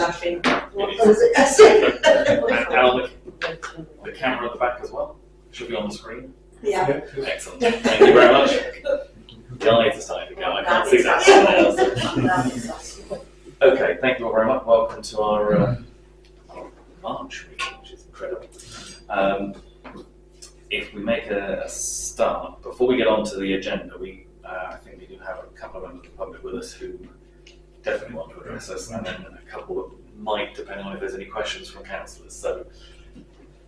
flashing. What colour is it? And on the camera at the back as well should be on the screen. Yeah. Excellent. Thank you very much. The eyes are starting to go. I can't see that. Okay, thank you all very much. Welcome to our March meeting, which is incredible. If we make a start, before we get on to the agenda, I think we do have a couple of members of the public with us who definitely want to address us, and then a couple that might, depending on if there's any questions from councillors. So,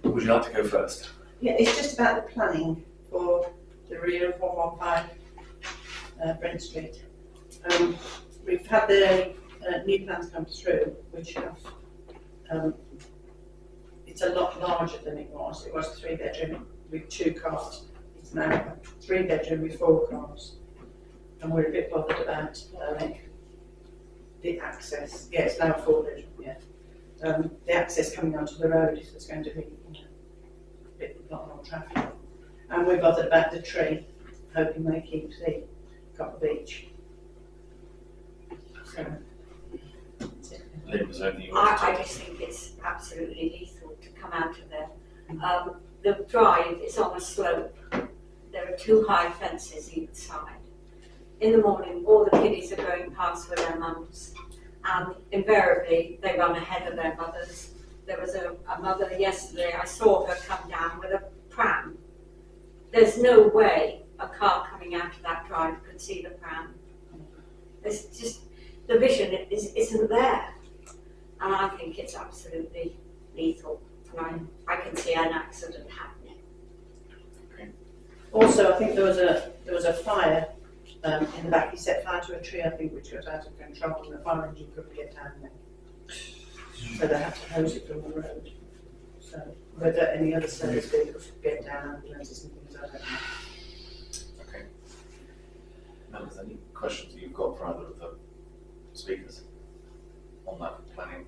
would you like to go first? Yeah, it's just about the planning for the rear of 115 Brent Street. We've had the new plans come through, which have, it's a lot larger than it was. It was a 3-bedroom with 2 cars. It's now a 3-bedroom with 4 cars. And we're a bit bothered about the access. Yeah, it's now a 4-bedroom, yeah. The access coming onto the road is going to be a lot more traffic. And we're bothered about the tree, hoping they keep the copper beech. So, Lynn, was there anything you wanted to I just think it's absolutely lethal to come out of there. The drive is on a slope. There are 2 high fences either side. In the morning, all the kiddies are going past with their mums, and invariably they run ahead of their mothers. There was a mother yesterday, I saw her come down with a pram. There's no way a car coming out of that drive could see the pram. It's just, the vision isn't there. And I think it's absolutely lethal. And I can see an accident happening. Okay. also, I think there was a fire in the back. He set fire to a tree, I think, which got out of control, and the fire engine couldn't get down there. So they had to hose it from the road. So whether any other service vehicles could get down, ambulances and things, I don't know. Okay. Members, any questions that you've got for either of the speakers on that planning?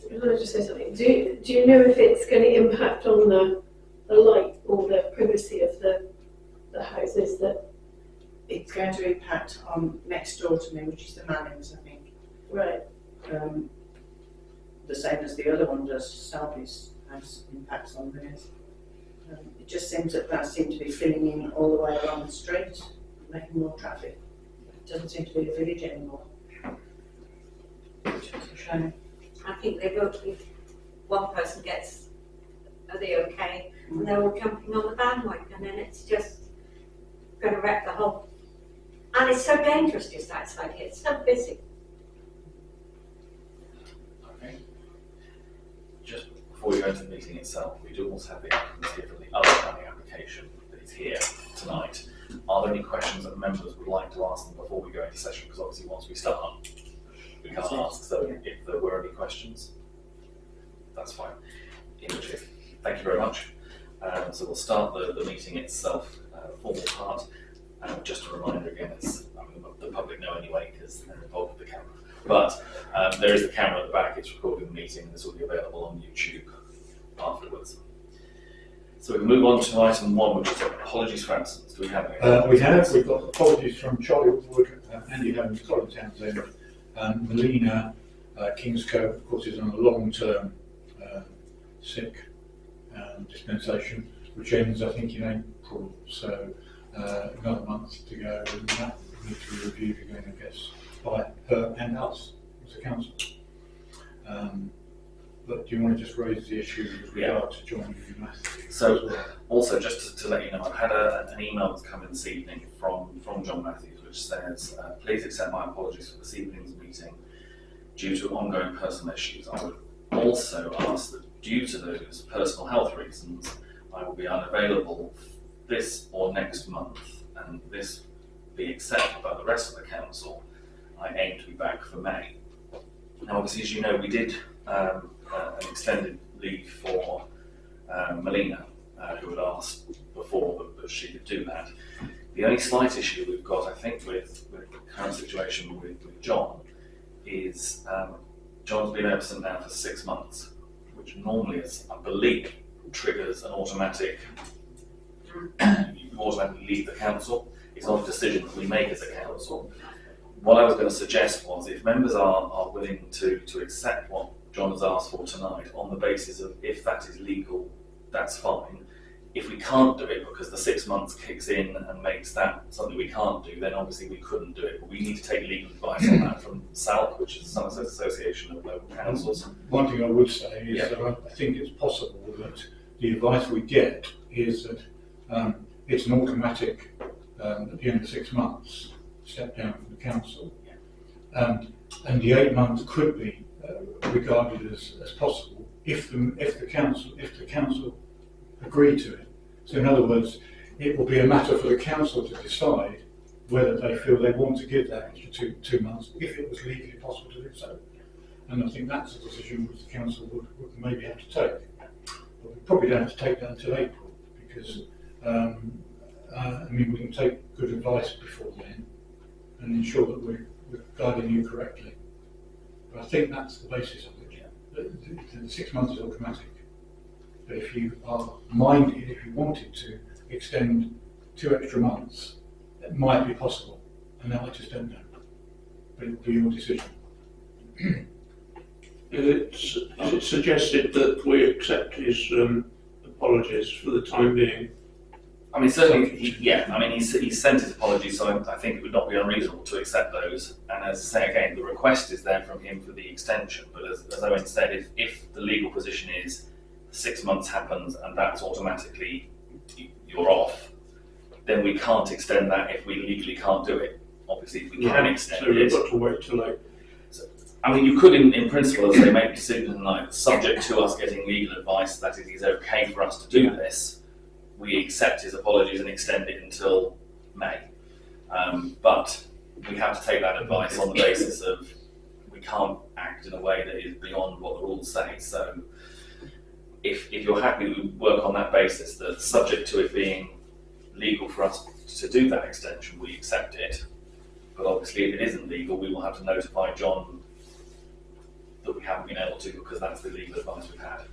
Can I just say something? Do you know if it's going to impact on the light or the privacy of the houses that? It's going to impact on next door to me, which is the Mannings, I think. Right. The same as the other one does. Selby's house impacts on theirs. It just seems that seems to be filling in all the way around the street, making more traffic. It doesn't seem to be a village anymore. Which is a shame. I think they will. If one person gets, are they okay? And they're all jumping on the bandwagon, and it's just going to wreck the whole. And it's so dangerous just outside here. It's so busy. Okay. Just before we go into the meeting itself, we do also have the applicants here for the other planning application that is here tonight. Are there any questions that members would like to ask them before we go into session? Because obviously once we start, we can't ask. So if there were any questions, that's fine. In which case, thank you very much. So we'll start the meeting itself, formal part. Just a reminder again, the public know anyway because they're involved with the camera. But there is the camera at the back, it's recording the meeting, and this will be available on YouTube afterwards. So we can move on to item 1, which is apologies for absence. Do we have any? We've got apologies from Charlie Wood, Andy Holmes, Colin Townsend, Melina Kingscote, of course, is on a long-term sick dispensation, which ends, I think, in April. So another month to go, and that needs to be reviewed again, I guess, by her and us as a council. But do you want to just raise the issue with regard to John Matthews? So, also, just to let you know, I've had an email that's come in this evening from John Matthews, which says, please accept my apologies for this evening's meeting due to ongoing personal issues. I would also ask that due to those personal health reasons, I will be unavailable this or next month, and this be accepted by the rest of the council. I aim to be back for May. Now, obviously, as you know, we did an extended leave for Melina, who had asked before that she could do that. The only slight issue we've got, I think, with the current situation with John is John's been absent now for 6 months, which normally, is, I believe, triggers an automatic. You automatically leave the council. It's not a decision that we make as a council. what I was going to suggest was, if members are willing to accept what John has asked for tonight on the basis of if that is legal, that's fine. If we can't do it because the 6 months kicks in and makes that something we can't do, then obviously we couldn't do it. But we need to take legal advice on that from SALC, which is the Somerset Association of Local Councils. One thing I would say is Yeah. that I think it's possible that the advice we get is that it's an automatic, at the end of 6 months, step down from the council. And the 8 months could be regarded as possible if the council agree to it. So in other words, it will be a matter for the council to decide whether they feel they want to give that extra two months, if it was legally possible to do so. And I think that's a decision which the council would maybe have to take. But we probably don't have to take that until April, because I mean, we can take good advice before then and ensure that we're guiding you correctly. But I think that's the basis of it. The 6 months is automatic. But if you are minded, if you wanted to extend 2 extra months, it might be possible. And now I just don't know. But it will be your decision. Is it suggested that we accept his apologies for the time being? I mean, certainly, he's sent his apologies, so I think it would not be unreasonable to accept those. And as I say again, the request is there from him for the extension. But as Owen said, if the legal position is 6 months happens and that's automatically you're off, then we can't extend that if we legally can't do it. Obviously, if we can extend so it. we've got to wait till late. I mean, you could, in principle, as they make decisions tonight, subject to us getting legal advice that it is okay for us to do this, we accept his apologies and extend it until May. But we have to take that advice on the basis of we can't act in a way that is beyond what the rules say. So if you're happy, we work on that basis, that subject to it being legal for us to do that extension, we accept it. But obviously, if it isn't legal, we will have to notify John that we haven't been able to, because that's the legal advice we've had.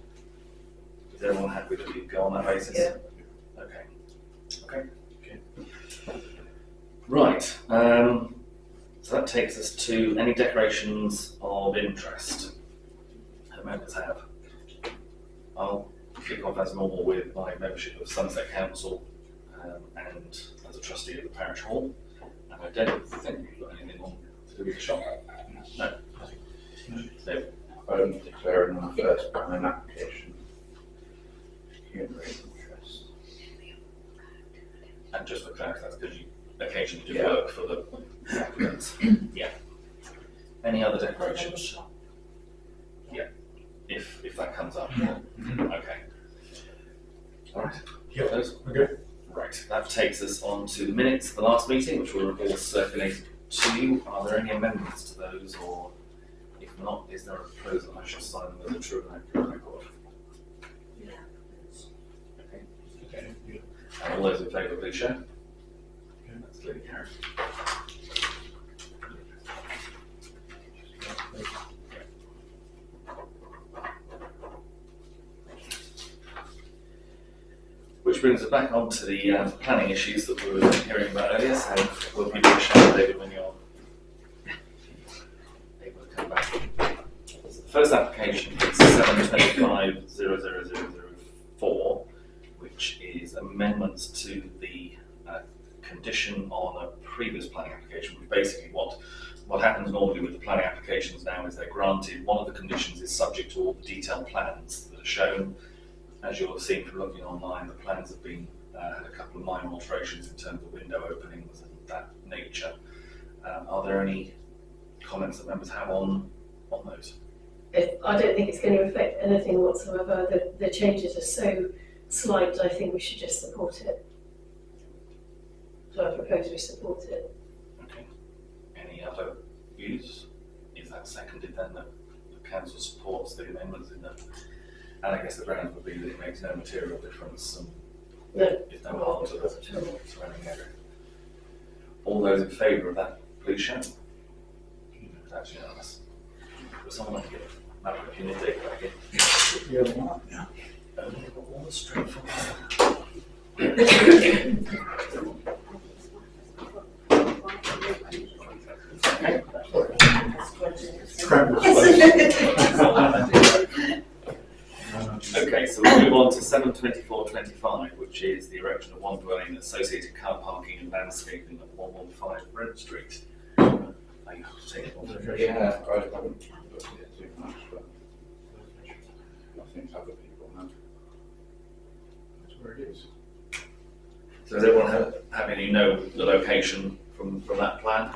Is everyone happy that we go on that basis? Yeah. Okay. Right. So that takes us to any declarations of interest that members have. I'll kick off as normal with my membership of Somerset Council and as a trustee of the parish hall. And I don't think we've got anything on to do with the shop. No. No. Declaring our first planning application. Human interest. And just for clarity, that's because you occasionally do Yeah. work for the applicants. Yeah. Any other declarations? Yeah. If that comes up. Okay. All right. Yeah. Those. Okay. Right. That takes us on to the minutes of the last meeting, which were all circulated to you. Are there any amendments to those, or if not, is there a proposal I shall sign them as a true and accurate record? Okay. Okay. Yeah. And all those in favour, please show. Okay, that's clearly carried. Which brings us back onto the planning issues that we were hearing about earlier. So we'll give you a shout, David, when you're able to come back. So the first application is 725-00004, which is amendments to the condition on a previous planning application. Which basically what happens normally with the planning applications now is they're granted. One of the conditions is subject to all the detailed plans that are shown. As you'll have seen from looking online, the plans have been had a couple of minor alterations in terms of window openings and that nature. Are there any comments that members have on those? I don't think it's going to affect anything whatsoever. The changes are so slight, I think we should just support it. So I propose we support it. Okay. Any other views? Is that seconded then, that the council supports the amendments in the... And I guess the ground would be that it makes no material difference and there's no harm to the surrounding area. All those in favour of that, please show. That's unanimous. Would someone like to give Malcolm a unit take back in? Yeah. All the straightforward. Okay. Scrambled Okay, so we'll move on to 72425, which is the erection of one dwelling, associated car parking and landscaping at 115 Brent Street. Are you happy to take it on? Yeah, I haven't looked at it too much, but I think other people have. That's where it is. So does everyone have any know the location from that plan?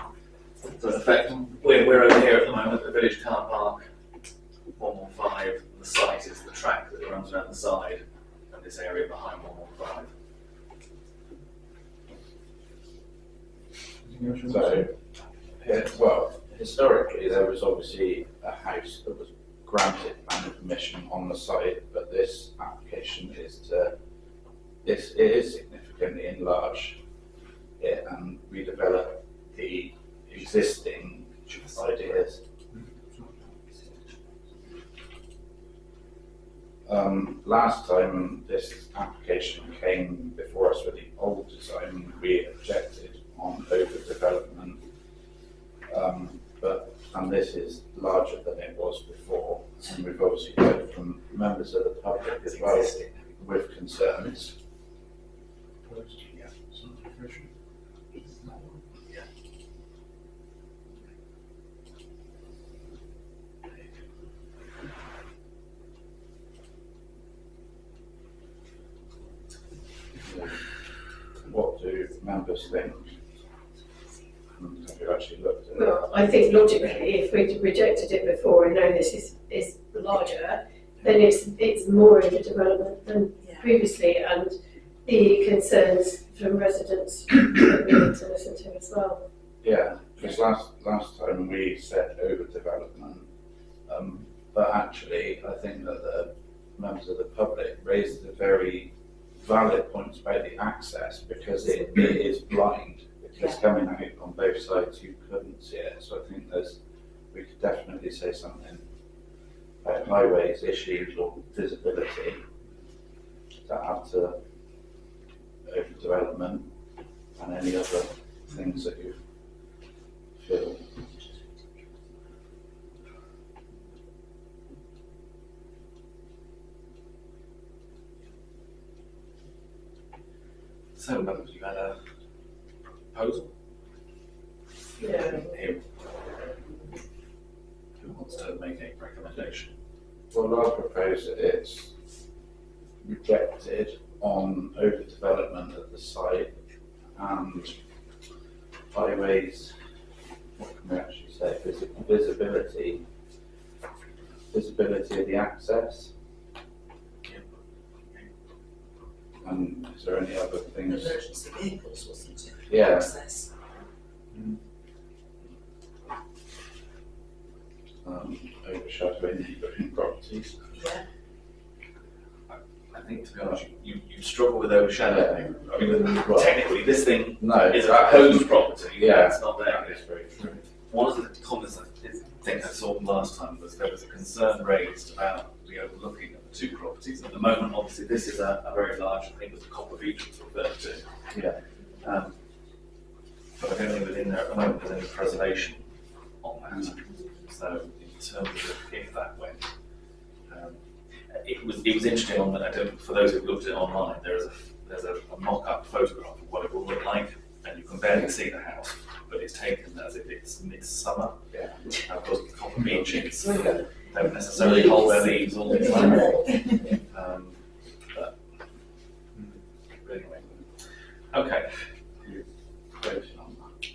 So in effect, we're over here at the moment, the village car park, 115, the site is the track that runs around the side, and this area behind 115. So, well, historically there was obviously a house that was granted planning permission on the site, but this application it is significantly enlarge it and redevelop the existing ideas. Last time this application came before us with the old design, we objected on overdevelopment, and this is larger than it was before, and we've obviously heard from members of the public as well with concerns. What do members think? Have you actually looked at it? Well, I think logically, if we'd rejected it before and known this is larger, then it's more overdevelopment than previously, and the concerns from residents that we need to listen to as well. Yeah, because last time we said overdevelopment, but actually I think that the members of the public raised the very valid points about the access, because it is blind. It's coming out on both sides, you couldn't see it. So I think we could definitely say something about highways issues or visibility to add to overdevelopment and any other things that you feel. So, members, you had a proposal? Yeah. Who wants to make a recommendation? Well, I propose that it's rejected on overdevelopment of the site and highways, what can we actually say, visibility of the access. And is there any other things? Emergency vehicles, wasn't it? Yeah. Access. Overshadowing neighbouring properties. Yeah. I think, to be honest, you struggle with overshadowing. I mean, Well, technically, this thing no, is a proposed property. Yeah. It's not there. That is very true. One of the comments I think I saw last time was there was a concern raised about the overlooking of the two properties. At the moment, obviously, this is a very large, I think it was Copper Beach was referred to. Yeah. But I don't think within there at the moment there's any preservation on that. So in terms of if that went, it was interesting on that. I don't, for those who've looked at it online, there's a mock-up photograph of what it will look like, and you can barely see the house, but it's taken as if it's midsummer. Yeah. Of course, the Copper Beaches don't necessarily hold their leaves all the time. But anyway, okay.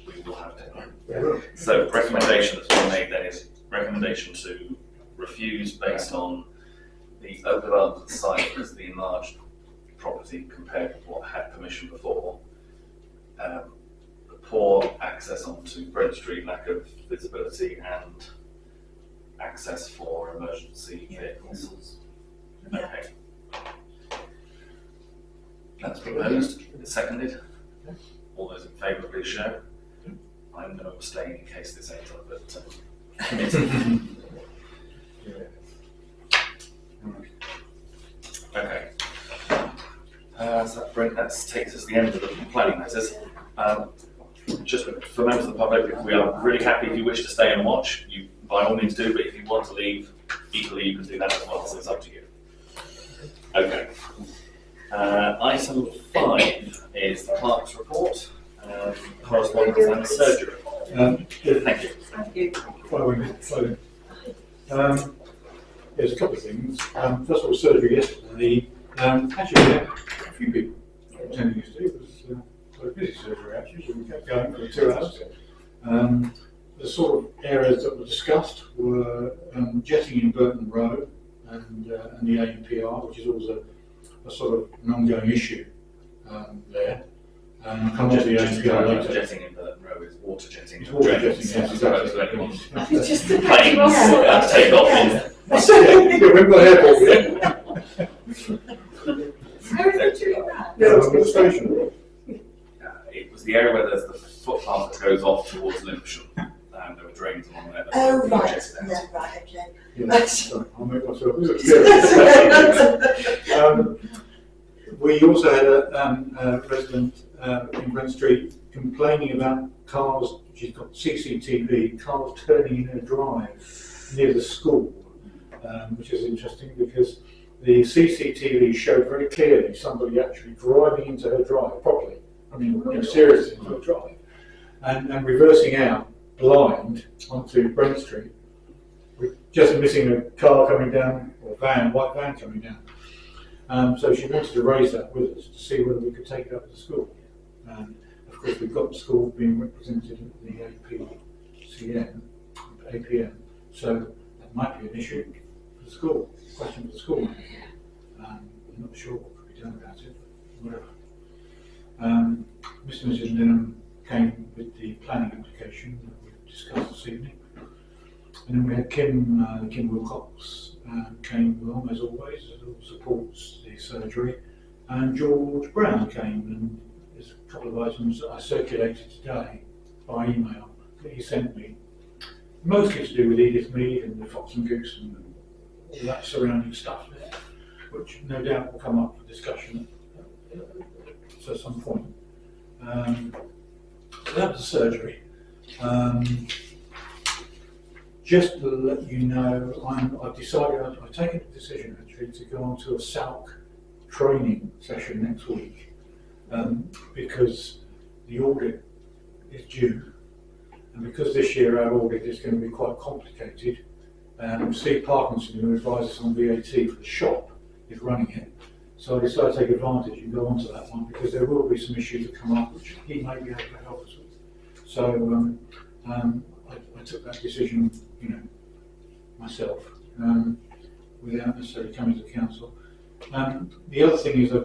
We will have to. So recommendation that's been made then is recommendation to refuse based on the overdevelopment of the site as the enlarged property compared with what had permission before. The poor access onto Brent Street, lack of visibility and access for emergency vehicles. Okay. That's proposed, seconded. All those in favour, please show. I'm going to abstain in case this ends up at committee. Okay. So that takes us to the end of the planning matters. just for members of the public, we are really happy if you wish to stay and watch. You by all means do, but if you want to leave, equally you can do that as well. So it's up to you. Okay. Item 5 is the clerk's report, correspondence and surgery. Thank you. Thank you. Following. There's a couple of things. First of all, surgery yesterday. Actually, we had a few people attending yesterday. It was quite a busy surgery actually, so we kept going for 2 hours. The sort of areas that were discussed were jetting in Burton Road and the ANPR, which is always a sort of an ongoing issue there. I'll come to the ANPR later. Jetting in Burton Road is water jetting. It's water jetting, yes, exactly. It's just the Planes that take off in. Yeah, we've got airport yet. How is it doing that? Yeah, the station. It was the area where there's the footpath that goes off towards Lewisham. There were drains along there. Oh, that right, jetted out. yeah, right, okay. Yeah, sorry, I'll make myself clear. We also had a resident in Brent Street complaining about cars. She's got CCTV, cars turning in her drive near the school, which is interesting because the CCTV showed very clearly somebody actually driving into her drive properly. I mean, seriously into her drive, and reversing out blind onto Brent Street, with just missing a car coming down, or white van coming down. So she wanted to raise that with us to see whether we could take it up to school. Of course, we've got the school being represented at the APM, so that might be an issue for the school, question for the school manager. I'm not sure what could be done about it, but whatever. Mr. and Mrs. Linham came with the planning application that we've discussed this evening. And then we had Kim Wilcox came along as always, who supports the surgery, and George Brown came, and there's a couple of items that I circulated today by email that he sent me, mostly to do with Edith Mead and the Fox and Goose and all that surrounding stuff there, which no doubt will come up for discussion at some point. So that was the surgery. Just to let you know, I've decided, I've taken a decision actually to go on to a SALC training session next week because the audit is due, and because this year our audit is going to be quite complicated. Steve Parkinson, who advises on VAT for the shop, is running it. So I decided to take advantage and go on to that one because there will be some issues that come up which he may be able to help us with. So I took that decision, myself, without necessarily coming to council. The other thing is I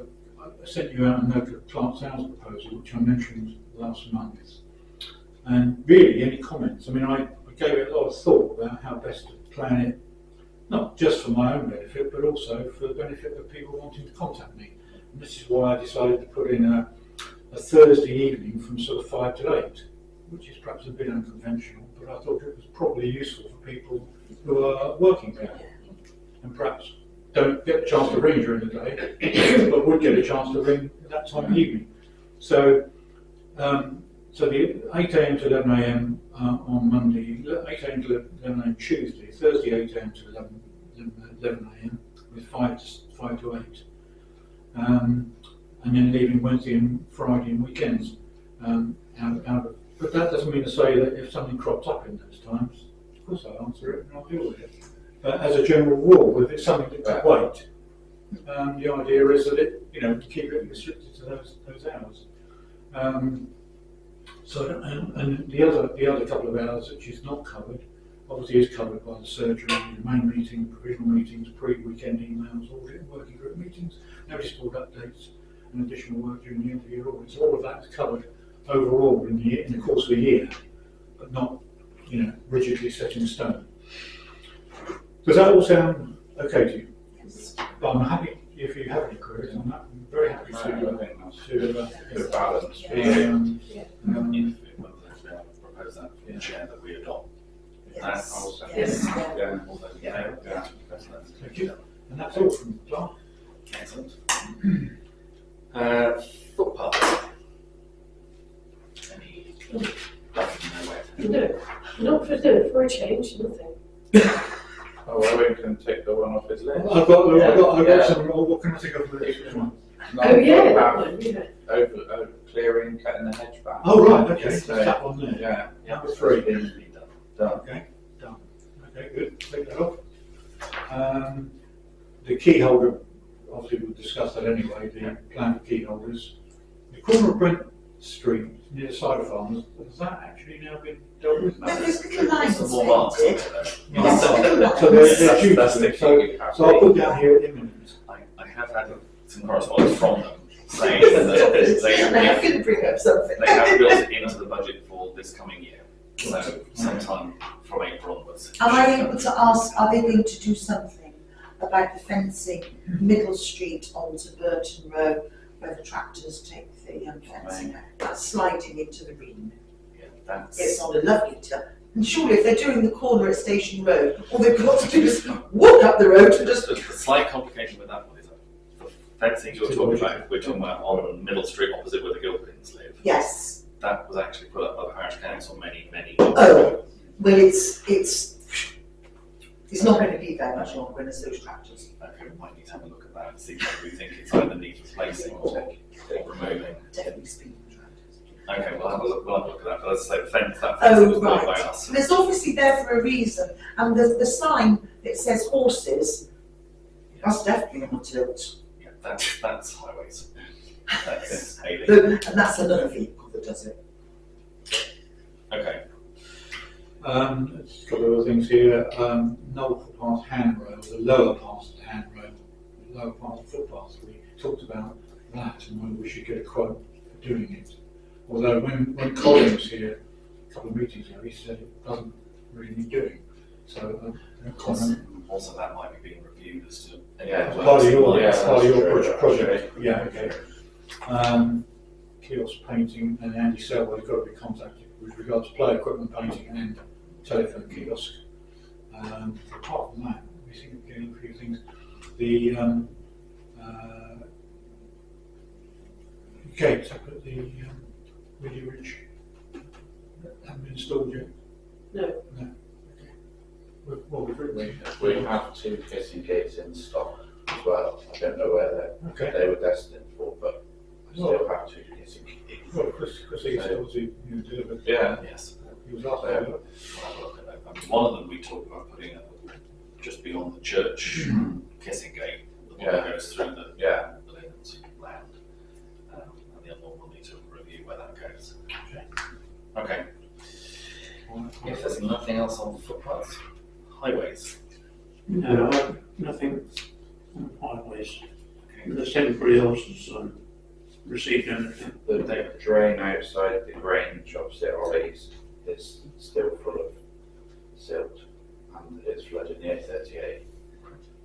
sent you out a note of plant sales proposal, which I mentioned last month. And really, any comments? I mean, I gave it a lot of thought about how best to plan it, not just for my own benefit, but also for the benefit of people wanting to contact me. And this is why I decided to put in a Thursday evening from sort of 5 to 8, which is perhaps a bit unconventional, but I thought it was probably useful for people who are working people and perhaps don't get a chance to ring during the day, but would get a chance to ring at that time of evening. So, so the 8 a.m. to 11 a.m. On Monday, 8 a.m. to 11 a.m. Tuesday, Thursday 8 a.m. to 11 a.m. with 5 to 8, and then leaving Wednesday and Friday and weekends out of. But that doesn't mean to say that if something crops up in those times, of course I'll answer it and I'll deal with it. But as a general rule, if it's something that can wait, the idea is that it, keep it restricted to those hours. And the other couple of hours which is not covered, obviously is covered by the surgery, the main meeting, provisional meetings, pre-weekend emails, audit, working group meetings, notice board updates, and additional work during the end of the year audit. So all of that is covered overall in the course of a year, but not, rigidly set in stone. Does that all sound okay to you? Yes. But I'm happy if you have any queries on that. I'm very happy to balance. Propose that for the chair that we adopt. Yes. Yes. Yeah. All those in favour? Yeah. Thank you. And that's all from Clark. Excellent. Footpath. Any No, not for a change, nothing. Oh, Owen can take the one off his list. I've got Yeah. some, what can I think of the next one? No, Oh, yeah, we that have one, yeah. over clearing, cutting the hedge back. Oh, right, okay, Yes, so that one there. Yeah. Number It's 3. been done. Okay, done. Okay, good, take that off. The key holder, obviously we'll discuss that anyway, the plan for key holders. The corner of Brent Street near the cider farms, has that actually now been dealt with? No, there's little lines Some more marks on painted. it Yes, though. little So they're lines. due That's to the be, so key. I'll put down here imminent. I have had some correspondence from them saying that They have to bring up something. they have built it into the budget for this coming year. So sometime from April onwards. Am I able to ask, are they going to do something about the fencing Middle Street onto Burton Row where the tractors take the fencing out? That's sliding into the green. Yeah, that's. It's on a lovely turn. And surely if they're doing the corner at Station Road, all they've got to do is walk up the road and just... The slight complication with that one is that the fencing you're talking about, we're talking about on Middle Street opposite where the Gilpins live. Yes. That was actually put up by the parish council many years Oh. ago. Well, it's not going to be very much longer as those tractors. Okay, we might need to have a look at that and see whether we think it's either needs replacing or removing. Definitely speeding tractors. Okay, we'll have a look at that, but as I say, the fence, that fencing was Oh, built by right. us. So it's obviously there for a reason, and the sign that says horses, that's definitely on tilt. Yeah, that's highways. That's Haley. And that's another vehicle that does it. Okay, There's a couple of other things here. Knoll footpath handrail, the lower part of the handrail, the lower part of the footpath. We talked about that and whether we should get a quote for doing it. Although when Colin was here a couple of meetings ago, he said it doesn't really need doing. So, Colin, also that might be being reviewed as to. Yeah, part of your, Yeah, part of your that's true, project. actually. Yeah, okay. Kiosk painting, and Andy Selwell's got to be contacted with regard to play equipment painting and telephone kiosk. Apart from that, we seem to be getting a few things. The gates up at the Willie Ridge haven't been installed yet. No. Well, we've written. We have 2 kissing gates in stock as well. I don't know where Okay. they were destined for, but I still have 2 kissing gates. Well, Chris he's obviously delivered. Yeah. Yes, He was asked Yeah. about it. we'll have a look at that. I mean, one of them we talked about putting up just beyond the church kissing gate, the one that goes through the Yeah. Lincoln's land. And the other one we'll need to review where that goes. Okay. If there's nothing else on footpaths, highways. No, nothing on highways. Okay. The temporary horses received anything. The drain outside the grain shops at Ollie's is still full of silt and it's flooded near 38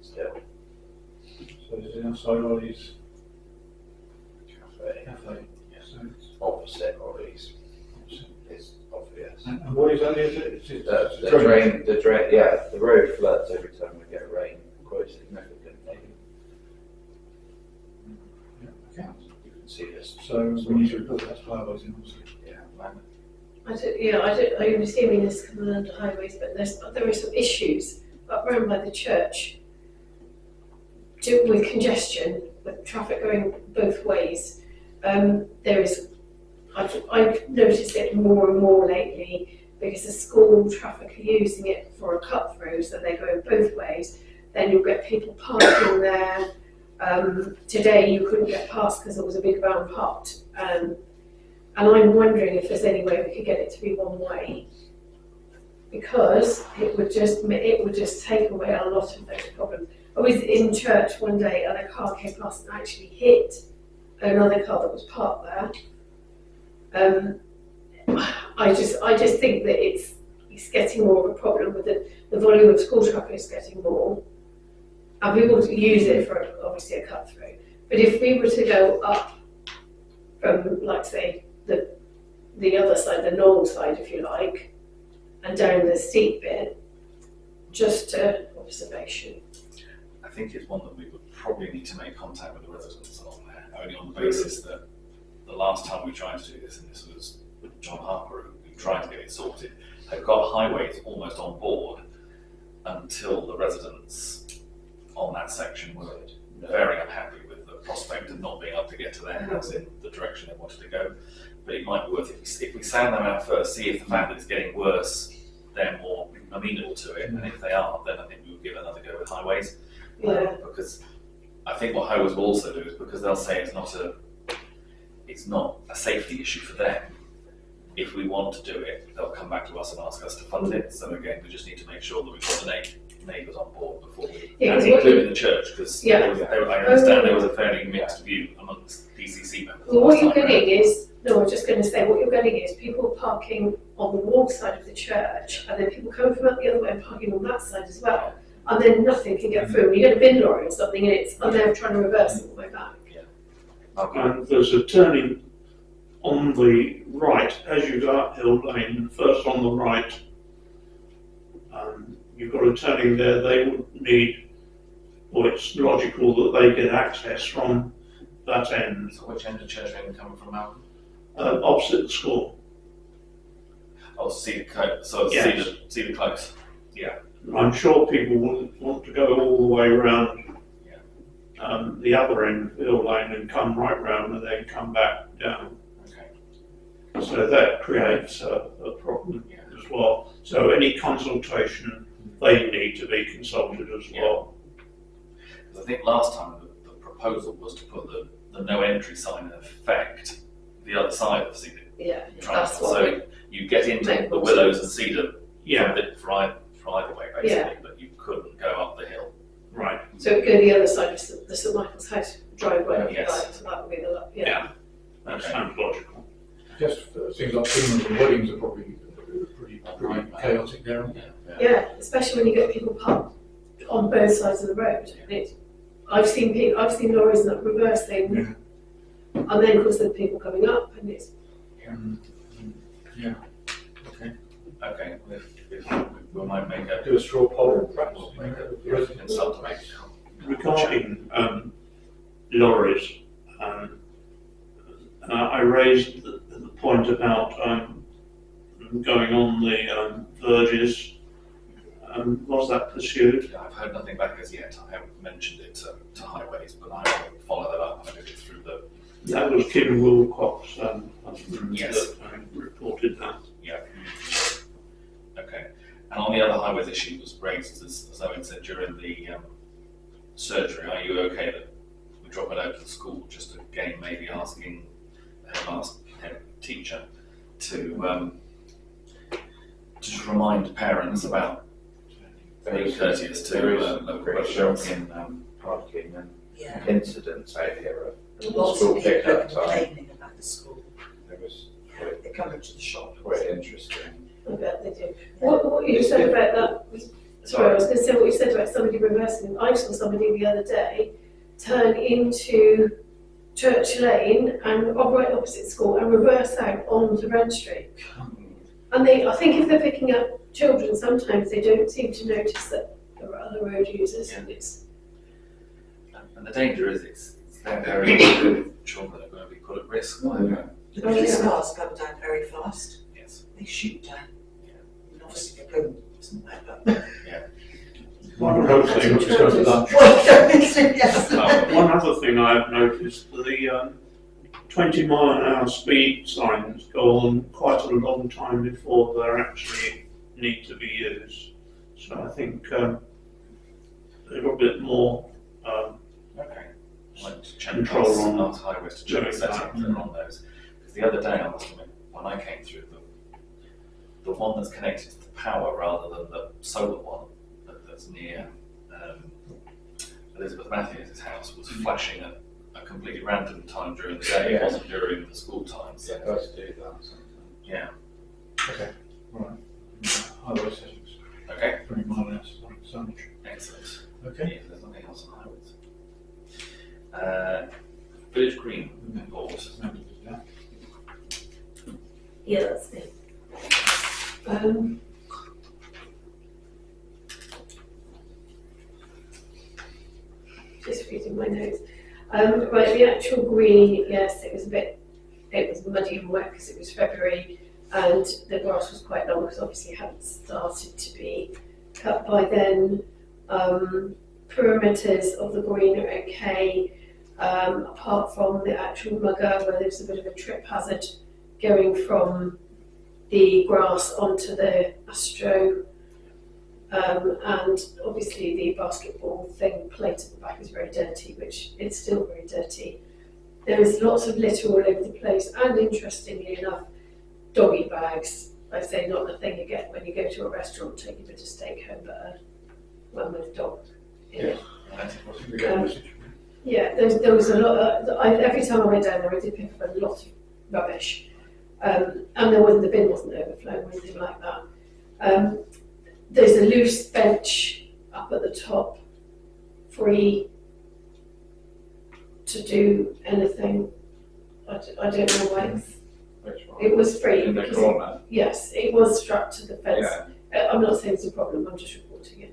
still. So there's an outside Ollie's Cafe cafe. So it's, opposite Ollie's is obvious. and what is that? Is it? The drain, yeah, the road floods every time we get rain, quite significantly. Yeah, okay. You can see this. So we need to report that to highways, obviously. Yeah. I'm assuming this comes under highways, but there are some issues up around by the church with congestion, with traffic going both ways. I've noticed it more and more lately because the school traffic are using it for a cut through, so they're going both ways. Then you'll get people parking there. Today you couldn't get past because there was a big van parked. And I'm wondering if there's any way we could get it to be one way, because it would just take away a lot of those problems. I was in church one day and a car came past and actually hit another car that was parked there. I just think that it's getting more of a problem with the volume of school traffic is getting more, and people use it for obviously a cut through. But if we were to go up from, like, say, the other side, the Knoll side, if you like, and down the steep bit, just to observation. I think it's one that we would probably need to make contact with the residents on there, only on the basis that the last time we tried to do this, and this was John Harper, who tried to get it sorted, had got highways almost on board until the residents on that section were very unhappy with the prospect of not being able to get to their house in the direction they wanted to go. But it might be worth it if we sound them out first, see if the fact that it's getting worse, they're more amenable to it, and if they are, then I think we would give another go with highways. Because I think what highways will also do is, because they'll say it's not a safety issue for them. If we want to do it, they'll come back to us and ask us to fund it. So again, we just need to make sure that we've got the neighbours on board before we, and including the church, because I understand there was a fairly mixed view amongst DCC members. Well, what you're getting is, no, I'm just going to say, what you're getting is people parking on the wall side of the church, and then people coming from the other way and parking on that side as well, and then nothing can get through. You get a bin lorry or something, and they're trying to reverse all the way back. And there's a turning on the right as you go up Hill Lane. First on the right, you've got a turning there. They would need, or it's logical that they get access from that end. So which end of Church Lane are we coming from, Malcolm? Opposite the school. Oh, see the close. So Yes. see the close. Yeah. I'm sure people wouldn't want to go all the way around the other end of Hill Lane and come right round and then come back down. Okay. So that creates a problem as well. So any consultation, they need to be consulted as well. Because I think last time the proposal was to put the no entry sign in effect the other side of Cedar. Yeah, Triangle. that's what So you get into the Willows and Cedar for either way, basically, but you couldn't go up the hill. Right. So it would go the other side of the St Michael's House driveway, if you Yes. like, so that would be the, That Okay. sounds logical. Just things like funerals and weddings are probably pretty chaotic there, aren't they? Yeah, especially when you get people parked on both sides of the road. And I've seen lorries in that reverse thing, and then of course the people coming up, and it's Okay. If we might make a Do a straw poll, perhaps. consult to make Regarding lorries, I raised the point about going on the verges. Was that pursued? I've heard nothing back as yet. I haven't mentioned it to highways, but I will follow that up. I did it through the. That was Kim Wilcox Yes. that reported that. Yeah. Okay. And on the other highways issue was raised, as Owen said, during the surgery. Are you okay that we drop it out to the school, just again maybe asking the head teacher to just remind parents about being courteous to local residents in parking and Yeah. incidents out here at Lots school of people pickup are time. complaining about the school. It was They're coming to the shop. quite interesting. I bet they do. What you said about that was, sorry, I was going to say what you said about somebody reversing. I saw somebody the other day turn into Church Lane and right opposite school and reverse out onto Brent Street. And I think if they're picking up children, sometimes they don't seem to notice that there are other road users. Yeah. And and the danger is it's their very children are going to be put at risk by The police cars come down very fast. yes. They shoot down. Yeah. And obviously they're going somewhere, but. One other thing, which is going to lunch. Yes. One other thing I've noticed, the 20-mile-an-hour speed signs go on quite a long time before they actually need to be used. So I think a little bit more Okay. Like to check Control on our highways to check the doing settings that. that are on those. Because the other day, I must admit, when I came through, the one that's connected to the power rather than the solar one that's near Elizabeth Matthews' house was flashing at a completely random time during the day. It wasn't during the school times. Yeah, it does do that sometimes. Yeah. Okay, all right. Highway settings, Okay. 20 mile an hour signage. Excellent. Okay. Yeah, there's nothing else on highways. Village Green report. yeah, that's it. Just reading my notes. Right, the actual green, yes, it was muddy and wet because it was February. and the grass was quite long because obviously it hadn't started to be cut by then. Perimeters of the green are okay, apart from the actual mugger where there's a bit of a trip hazard going from the grass onto the astro, and obviously the basketball thing plate at the back is very dirty, which it's still very dirty. There is lots of litter all over the place, and interestingly enough, doggy bags. I say not the thing you get when you go to a restaurant, take a bit of steak home, but one with a dog. Yeah. Yeah, there was a lot. Every time I went down there, I did pick up a lot of rubbish, and the bin wasn't overflowing or anything like that. There's a loose bench up at the top, free to do anything. I don't know why Which one? it was free. In the because corner. yes, it was strapped to the fence. Yeah. I'm not saying it's a problem, I'm just reporting it.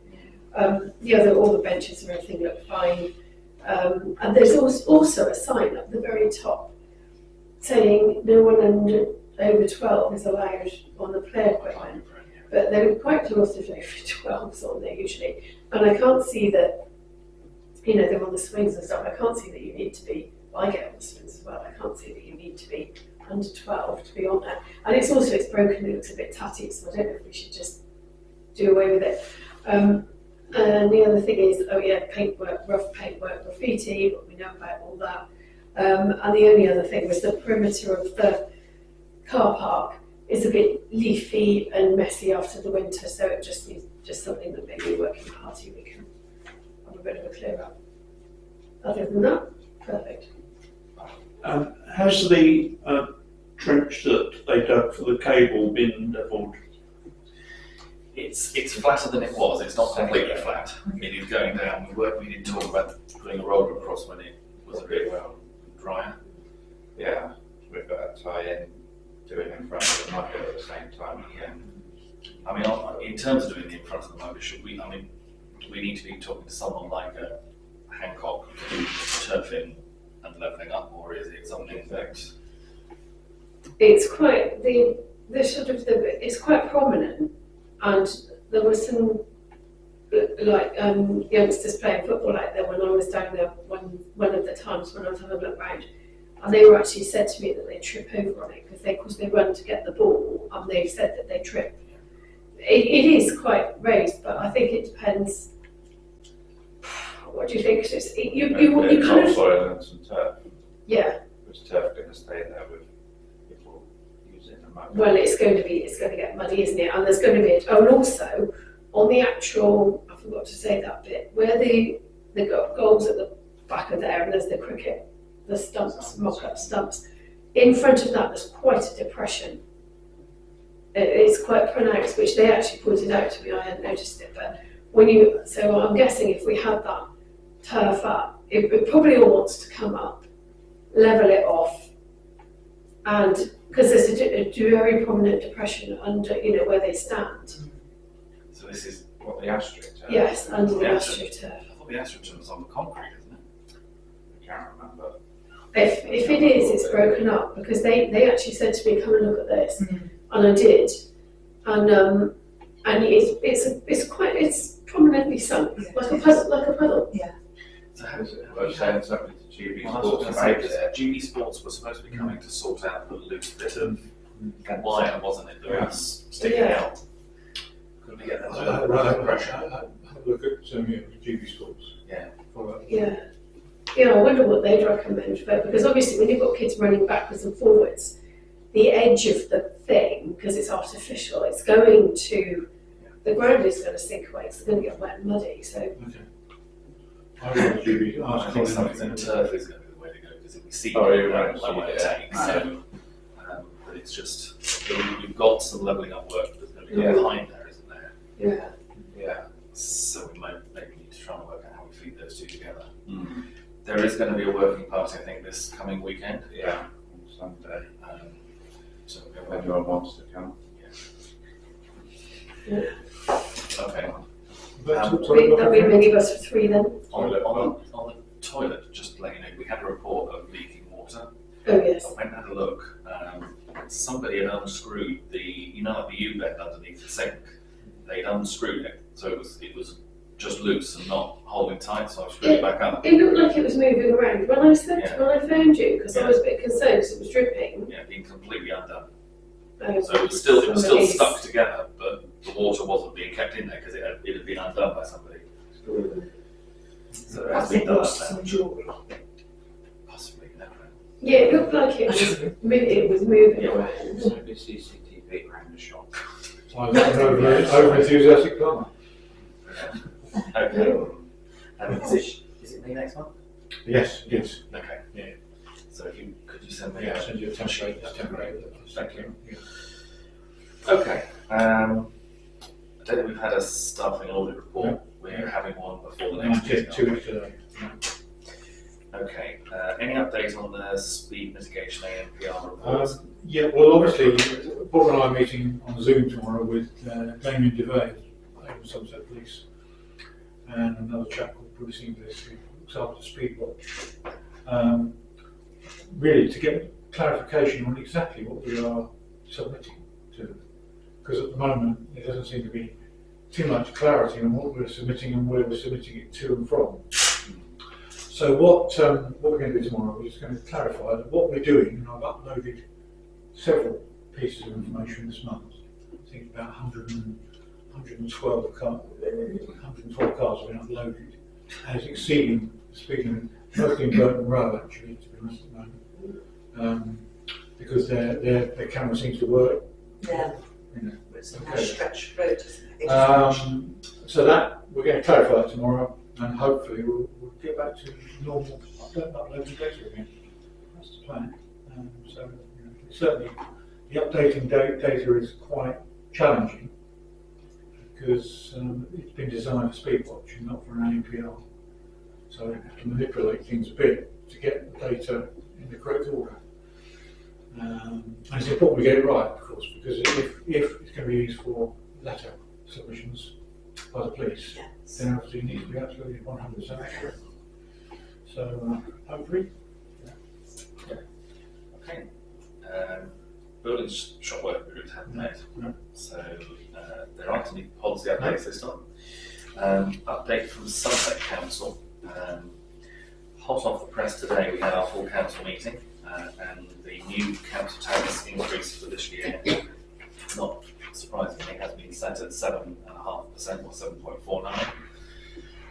All the benches and everything look fine. And there's also a sign up the very top saying no one over 12 is allowed on the play equipment. But there are quite a lot of over 12s on there usually. And I can't see that, they're on the swings and stuff. I can't see that you need to be, I get on the swings as well, I can't see that you need to be under 12 to be on there. And it's broken, it looks a bit tatty, so I don't know if we should just do away with it. And the other thing is, paintwork, rough paintwork, graffiti, but we know about all that. And the only other thing was the perimeter of the car park is a bit leafy and messy after the winter, so it just needs something that maybe a working party we can have a bit of a clear up. Other than that, perfect. Has the trench that they dug for the cable been levelled? It's flatter than it was. It's not completely flat. It is going down. We did talk about putting a roller across when it was a bit drier. Yeah, we've got to tie in, do it in front of the market at the same time. Yeah. I mean, in terms of doing it in front of the motor, do we need to be talking to someone like a Hancock to do turfing and levelling up, or is it something that? It's quite it's quite prominent, and there were some youngsters playing football out there when I was down there one of the times when I was having a look round, and they were actually said to me that they trip over on it because they run to get the ball, and they said that they trip. It is quite raised, but I think it depends. What do you think? You kind of soil and some turf. Yeah. Was turf going to stay there with people using the mud? Well, it's going to get muddy, isn't it? And there's going to be and also on the actual, I forgot to say that bit where the goals at the back of there, and there's the cricket, the stumps, mock-up stumps. In front of that, there's quite a depression. It's quite pronounced, which they actually pointed out to me. I hadn't noticed it, but so I'm guessing if we had that turf up, it probably all wants to come up, level it off, and because there's a very prominent depression under, where they stand. So this is What, the asterisk turf? Yes, under the astro turf. I thought the astroturf was on the concrete, isn't it? I can't remember. If it is, it's broken up because they actually said to me, "Come and look at this," and I did, and it's prominently sunk, like a puddle. So how Was it? I was saying something to GB Well, I was Sports going to say, about because it. GB Sports were supposed to be coming to sort out the loose bit of wire, wasn't it, that was sticking Yeah. out. Could we get that Have to a pressure? look at GB Sports. Yeah. Yeah, I wonder what they'd recommend, but because obviously when you've got kids running backwards and forwards, the edge of the thing, because it's artificial, it's going to, the ground is going to sink away, it's going to get wet and muddy, so. Okay. I will GB. I think something in turf is going to be the way to go, because if we see Oh, you that, won't that won't see it. take, so, but it's just, we've got some levelling up work that's going to be Yeah. behind there, isn't there? Yeah. Yeah. So we might maybe need to try and work out how we feed those two together. Mm. There is going to be a working party, I think, this coming weekend. Yeah. On Sunday. So If we're going anyone wants to come. okay. That'll be many of us for 3 then. On the toilet, just to let you know, we had a report of leaking water. Oh yes. I went and had a look. somebody had unscrewed like the U-bend underneath the sink. They'd unscrewed it, so it was just loose and not holding tight, so I screwed it back up. It looked like it was moving around. When I phoned you, because I was a bit concerned because it was dripping. Yeah, being completely undone. Oh, So it was still stuck together, but the water wasn't being kept in there because it had been undone by somebody. So it has been done up there. Some jewellery. Possibly, never know. Yeah, it looked like it was moving around. So the CCTV around the shop. I'm an over enthusiastic plumber. Okay. Is it me next month? Yes. Okay. Yeah. So could you send me? Yeah, I'll send you a template. Thank you. Yeah. Okay. I don't think we've had a staffing audit report. No. We're having one before the And next I did meeting. 2 weeks today. Okay. Any updates on the speed mitigation ANPR reports? Yeah, well, obviously, Bob and I are meeting on Zoom tomorrow with Damien DeVay, from Somerset Police, and another chap called Bruce English, who looks after Speedwatch. Really, to get clarification on exactly what we are submitting to them. Because at the moment, there doesn't seem to be too much clarity on what we're submitting and where we're submitting it to and from. So what we're going to do tomorrow is going to clarify that what we're doing, and I've uploaded several pieces of information this month. I think about 112 cars have been uploaded, and it's exceeding the speed limit, mostly in Burton Row actually, to be honest at the moment, because their camera seems to work. Yeah. You know. It's a Okay. nice stretch road, isn't it? So that we're going to clarify that tomorrow, and hopefully we'll get back to normal uploading data again. That's the plan. So you know, certainly the updating data is quite challenging because it's been designed for Speedwatch and not for an ANPR. So we have to manipulate things a bit to get the data in the correct order. And it's important we get it right, of course, because if it's going to be used for letter submissions by the police, Yes. then obviously it needs to be absolutely 100% accurate. So hopefully. Okay. Building shop work groups haven't met, No. so there aren't any policy updates this time. Update from Sunset Council. Hot off the press today, we had our full council meeting, and the new council tax increase for this year, not surprisingly, has been set at 7.5% or 7.49.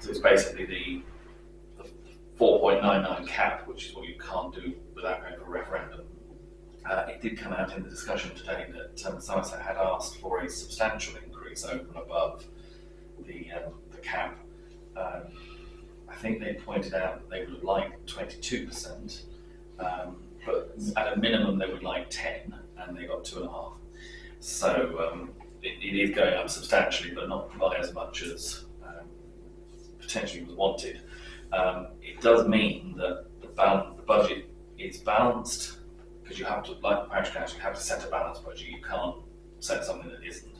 So it's basically the 4.99 cap, which is what you can't do without going for a referendum. It did come out in the discussion today that Somerset had asked for a substantial increase over and above the cap. I think they pointed out that they would like 22%, but at a minimum they would like 10, and they got 2.5. So it is going up substantially, but not by as much as potentially was wanted. It does mean that the budget is balanced, because you have to, like the parish council, you have to set a balanced budget. You can't set something that isn't.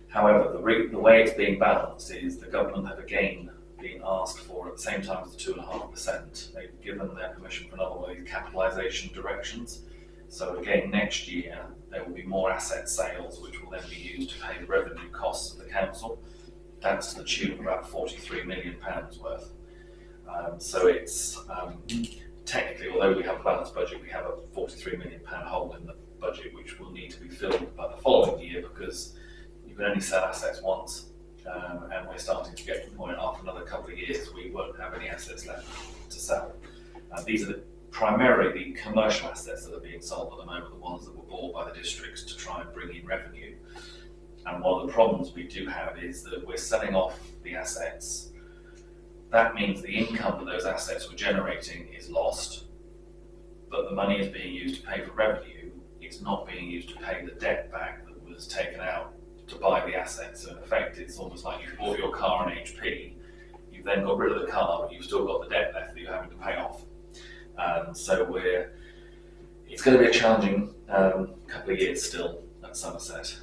However, the way it's being balanced is the government have again been asked for, at the same time as the 2.5%, they've given their permission for another one of these capitalisation directions. So again, next year there will be more asset sales, which will then be used to pay the revenue costs of the council. That's to the tune of about £43 million worth. So it's technically, although we have a balanced budget, we have a £43 million hole in the budget, which will need to be filled by the following year, because you can only sell assets once, and we're starting to get to the point after another couple of years we won't have any assets left to sell. These are primarily the commercial assets that are being sold at the moment, the ones that were bought by the districts to try and bring in revenue. And one of the problems we do have is that we're selling off the assets. That means the income that those assets were generating is lost, but the money is being used to pay for revenue. It's not being used to pay the debt back that was taken out to buy the assets. So in effect, it's almost like you bought your car on HP, you've then got rid of the car, but you've still got the debt left that you're having to pay off. So it's going to be a challenging couple of years still at Somerset.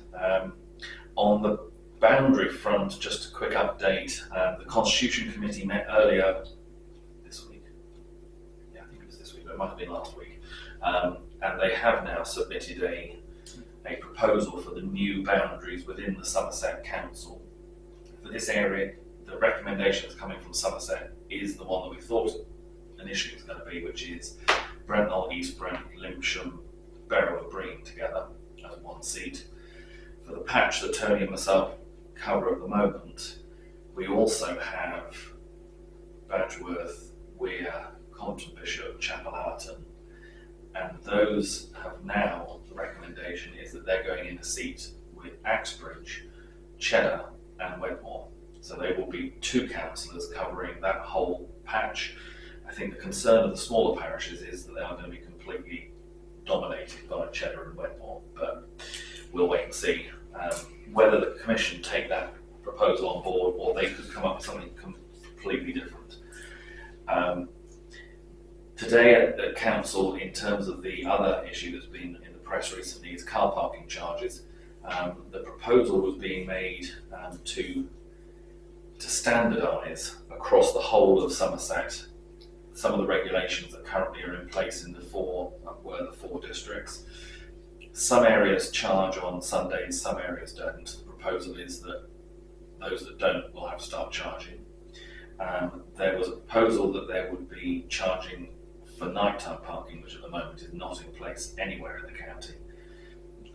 On the boundary front, just a quick update. The Constitution Committee met earlier this week. Yeah, I think it was this week, but it might have been last week. and they have now submitted a proposal for the new boundaries within the Somerset Council. For this area, the recommendation that's coming from Somerset is the one that we thought initially was going to be, which is Brent Knoll, East Brent, Lymsham, Barrow and Breen together as one seat. For the patch that Tony and myself cover at the moment, we also have Badgeworth, Weir, Compton Bishop, Chapel Allerton, and those have now, the recommendation is that they're going in a seat with Axbridge, Cheddar and Wedmore. So they will be 2 councillors covering that whole patch. I think the concern of the smaller parishes is that they are going to be completely dominated by Cheddar and Wedmore, but we'll wait and see whether the Commission take that proposal on board or they could come up with something completely different. Today at Council, in terms of the other issue that's been in the press recently, is car parking charges. The proposal was being made to standardise across the whole of Somerset some of the regulations that currently are in place in the 4 districts. Some areas charge on Sundays, some areas don't. The proposal is that those that don't will have to start charging. There was a proposal that there would be charging for nighttime parking, which at the moment is not in place anywhere in the county.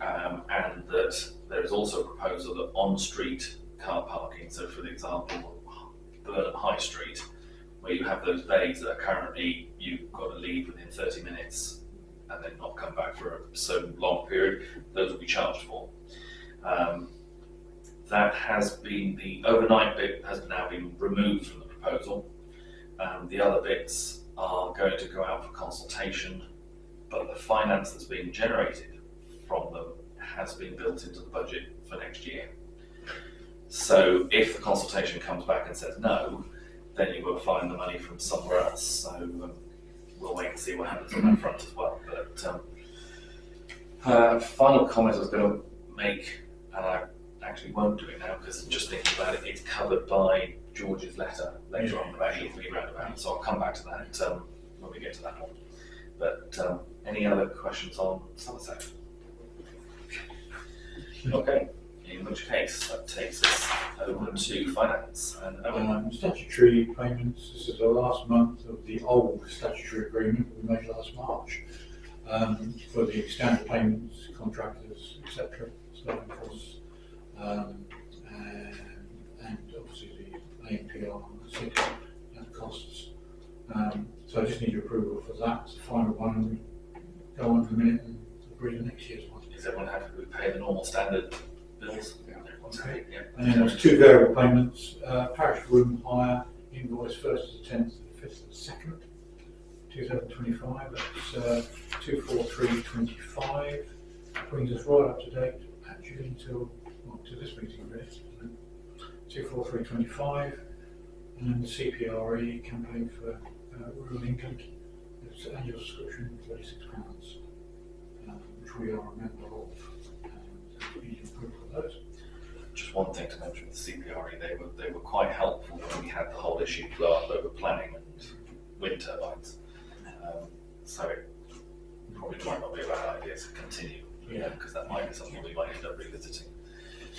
And that there is also a proposal that on-street car parking, so for example, Burnham High Street, where you have those bays that are currently, you've got to leave within 30 minutes and then not come back for a so long period, those will be charged for. That has been, the overnight bit has now been removed from the proposal. The other bits are going to go out for consultation, but the finance that's being generated from them has been built into the budget for next year. So if the consultation comes back and says no, then you will find the money from somewhere else. So we'll wait and see what happens on that front as well. But final comment I was going to make, and I actually won't do it now because just thinking about it, it's covered by George's letter later on about Heathby Roundabout. So I'll come back to that when we get to that one. But any other questions on Somerset? Okay. In which case, that takes us over to finance. And statutory payments, this is the last month of the old statutory agreement we made last March for the standard payments, contractors, etc., starting costs, and obviously the ANPR and costs. So I just need your approval for that. It's the final one, and we go on in a minute and agree to next year's one. Is everyone happy we pay the normal standard bills? Okay. Yeah. And then there's 2 variable payments, parish room hire invoice 1st to the 10th to the 5th to the 2nd, 2025, that's 24325, brings us right up to date actually until, well, to this meeting really, 24325, and then the CPRE campaign for rural England, it's annual subscription £36, which we are a member of, and we need approval of those. Just one thing to mention with the CPRE, they were quite helpful when we had the whole issue blow up over planning and wind turbines. So it probably might not be a bad idea to continue, because that might be something we might end up revisiting.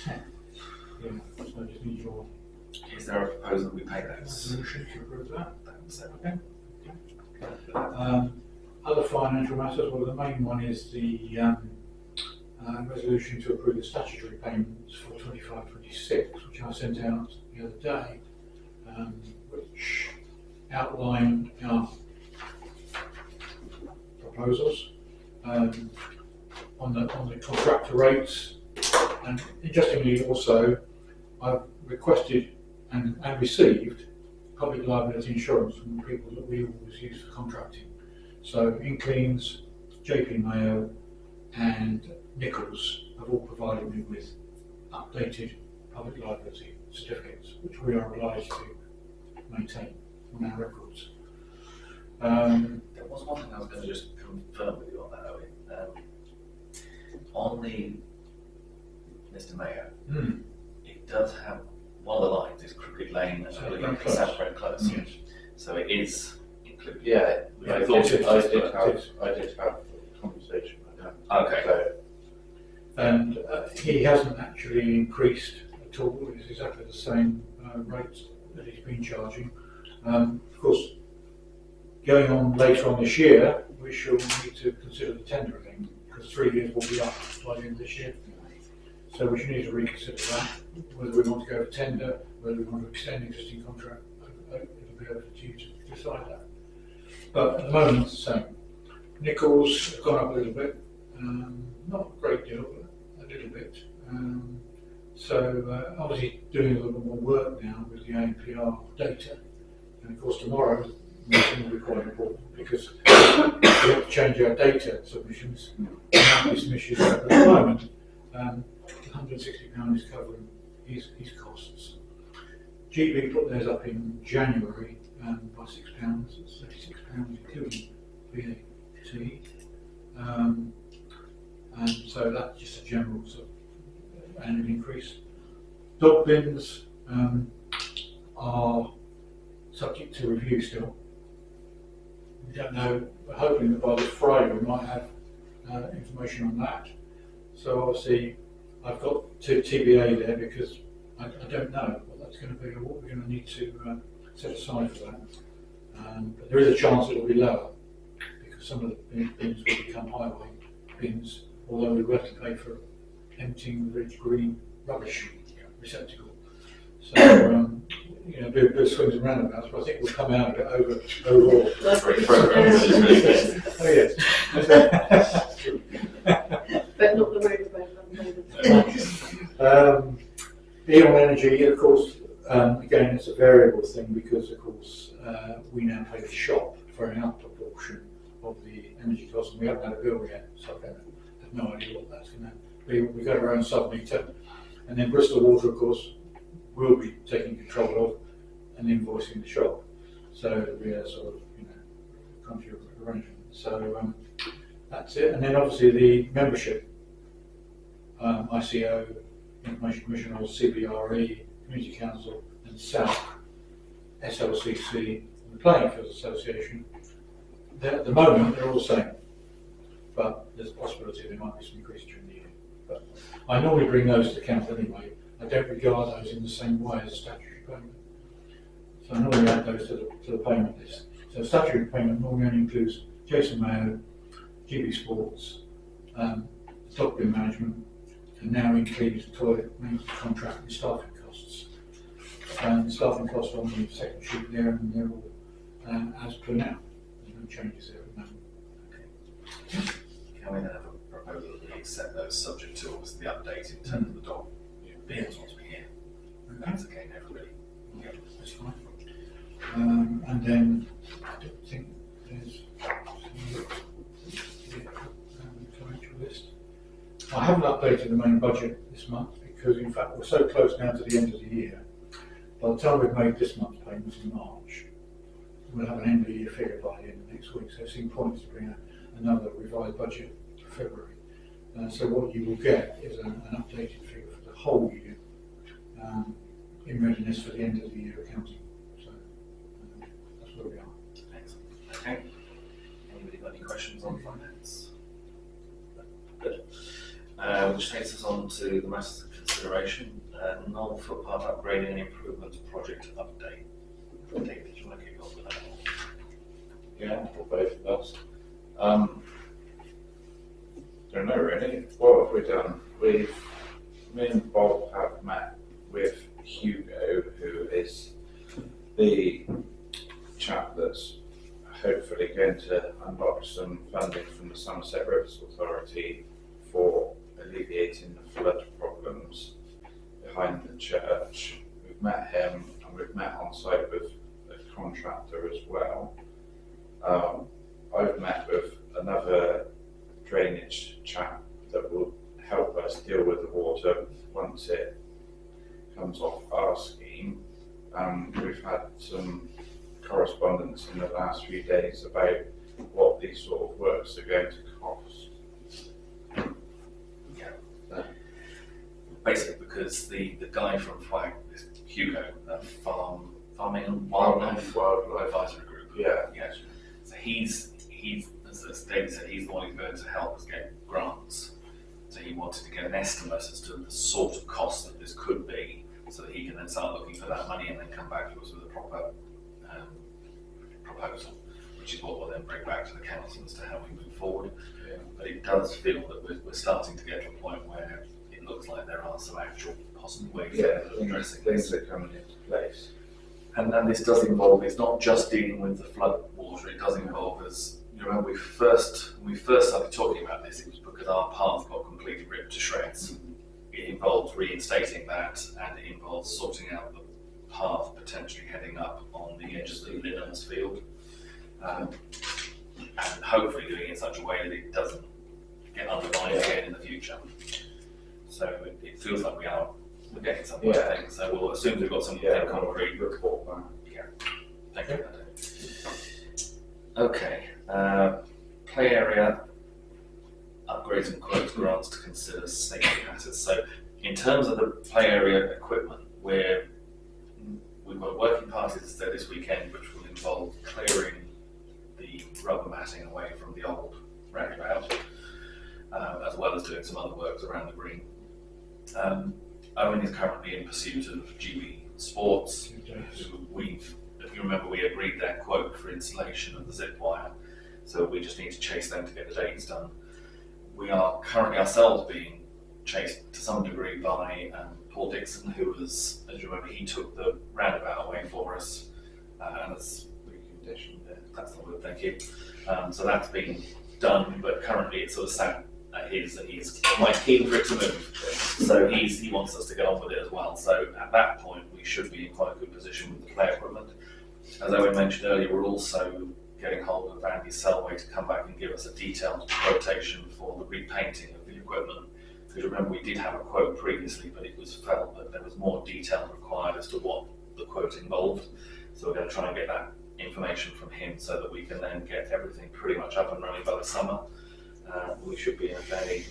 Yeah, so I just need your Is there a proposal that we pay those? resolution to approve that. That's Okay. Other financial matters, well, the main one is the resolution to approve the statutory payments for 25-26, which I sent out the other day, which outline our proposals on the contractor rates, and interestingly also I've requested and received public liability insurance from the people that we always use for contracting. So Inklings, JP Mayo and Nichols have all provided me with updated public liability certificates, which we are obliged to maintain on our records. There was one thing I was going to just confirm with you on that, Owen. On the Mr. Mayo, it does have one of the lines is Crooked Lane and South Brent Close. Yes. So it is included. Yeah, I did have a conversation Okay. So, And he hasn't actually increased at all. It's exactly the same rate that he's been charging. Of course, going on later on this year, we shall need to consider the tender again, because 3 years will be up by the end of this year. So we should need to reconsider that, whether we want to go for tender, whether we want to extend the existing contract. It'll be over to you to decide that. But at the moment, it's the same. Nickels have gone up a little bit, not a great deal, but a little bit. So obviously doing a little bit more work now with the ANPR data. And of course tomorrow's meeting will be quite important because we have to change our data submissions. And this mission at the moment, £160 is covering his costs. GB put theirs up in January by £6, it's £36 including VAT. And so that's just a general sort of annual increase. Dog bins are subject to review still. We don't know, we're hoping that by this Friday we might have information on that. So obviously I've got TBA there because I don't know what that's going to be or what we're going to need to set aside for that. But there is a chance it will be lower because some of the bins will become highway bins, although we will have to pay for emptying the rich green rubbish receptacle. So, you know, a bit of swings and roundabouts, but I think we'll come out of it overall. Great progress. Oh yes. But not the roundabout. Eon Energy, of course, again, it's a variable thing because, of course, we now pay the shop for an output portion of the energy cost, and we haven't had a bill yet, so I have no idea what that's going to be. We've got our own sub-meter, and then Bristol Water, of course, will be taking control of and invoicing the shop. So it'll be a sort of, you know, country arrangement. So that's it. And then obviously the membership, ICO, Information Commission, or CBRE, Community Council, and SALC, SLCC, and the Playing Fields Association. At the moment, they're all the same, but there's a possibility there might be some increase during the year. But I normally bring those to account anyway. I don't regard those in the same way as a statutory payment. So I normally add those to the payment list. So statutory payment normally only includes Jason Mayo, GB Sports, stock bin management, and now includes toilet maintenance contract and staffing costs. And staffing costs are on the second sheet there, and they're all as per now. There's no changes there at the moment. Okay. Can we then have a proposal that we accept those subject to obviously the update in terms of the dog bins once we're here? That's okay, everybody. Yeah, that's fine. And then I don't think there's financial list. I haven't updated the main budget this month because, in fact, we're so close now to the end of the year. By the time we've made this month's payments in March, we'll have an end of the year figure by the end of next week. So it seems pointless to bring another revised budget for February. So what you will get is an updated figure for the whole year in readiness for the end of the year accounting. So that's where we are. Thanks. Okay. Anybody got any questions on finance? Good. Which takes us on to the matters of consideration. Knoll footpath upgrading and improvement project update. David, did you want to kick off with that one? yeah, for both of us. Don't know really. What have we done? Me and Bob have met with Hugo, who is the chap that's hopefully going to unlock some funding from the Somerset Rivers Authority for alleviating the flood problems behind the church. We've met him and we've met on site with a contractor as well. I've met with another drainage chap that will help us deal with the water once it comes off our scheme. We've had some correspondence in the last few days about what these sort of works are going to cost. Yeah. Basically, because the guy from FWAG, this Hugo, Farming and Wildlife Advisory Group. Yeah. Yeah. So he's as David said, he's the one who's going to help us get grant he wanted to get an estimate as to the sort of cost that this could be, so that he can then start looking for that money and then come back to us with a proper proposal, which is what we'll then bring back to the council as to how we move forward. Yeah. But it does feel that we're starting to get to a point where it looks like there are some actual possible ways of addressing things this. are coming into place. And this does involve, it's not just dealing with the flood water, it does involve, as you remember, when we first started talking about this, it was because our path got completely ripped to shreds. It involves reinstating that, and it involves sorting out the path potentially heading up on the edge of the Linham's field. And hopefully doing it in such a way that it doesn't get undermined again in the future. So it feels like we're getting somewhere, I think. So we'll, as soon as we've got something concrete, report back. thank you. Okay, play area upgrades and quotes grants to consider safety matters. So in terms of the play area equipment, we've got working parties this weekend, which will involve clearing the rubber matting away from the old roundabout, as well as doing some other works around the green. Owen is currently in pursuit of GB Sports, who if you remember, we agreed their quote for installation of the zip wire, so we just need to chase them to get the dates done. We are currently ourselves being chased to some degree by Paul Dixon, who was, as you remember, he took the roundabout away for us, and it's reconditioned. That's the word, thank you. So that's been done, but currently it's sort of sat at his, and he's quite keen for it to move. So he wants us to get on with it as well. So at that point, we should be in quite a good position with the play equipment. As Owen mentioned earlier, we're also getting hold of Andy Selway to come back and give us a detailed quotation for the repainting of the equipment. Because remember, we did have a quote previously, but it was felt that there was more detail required as to what the quote involved. So we're going to try and get that information from him so that we can then get everything pretty much up and running by the summer. We should be in a fairly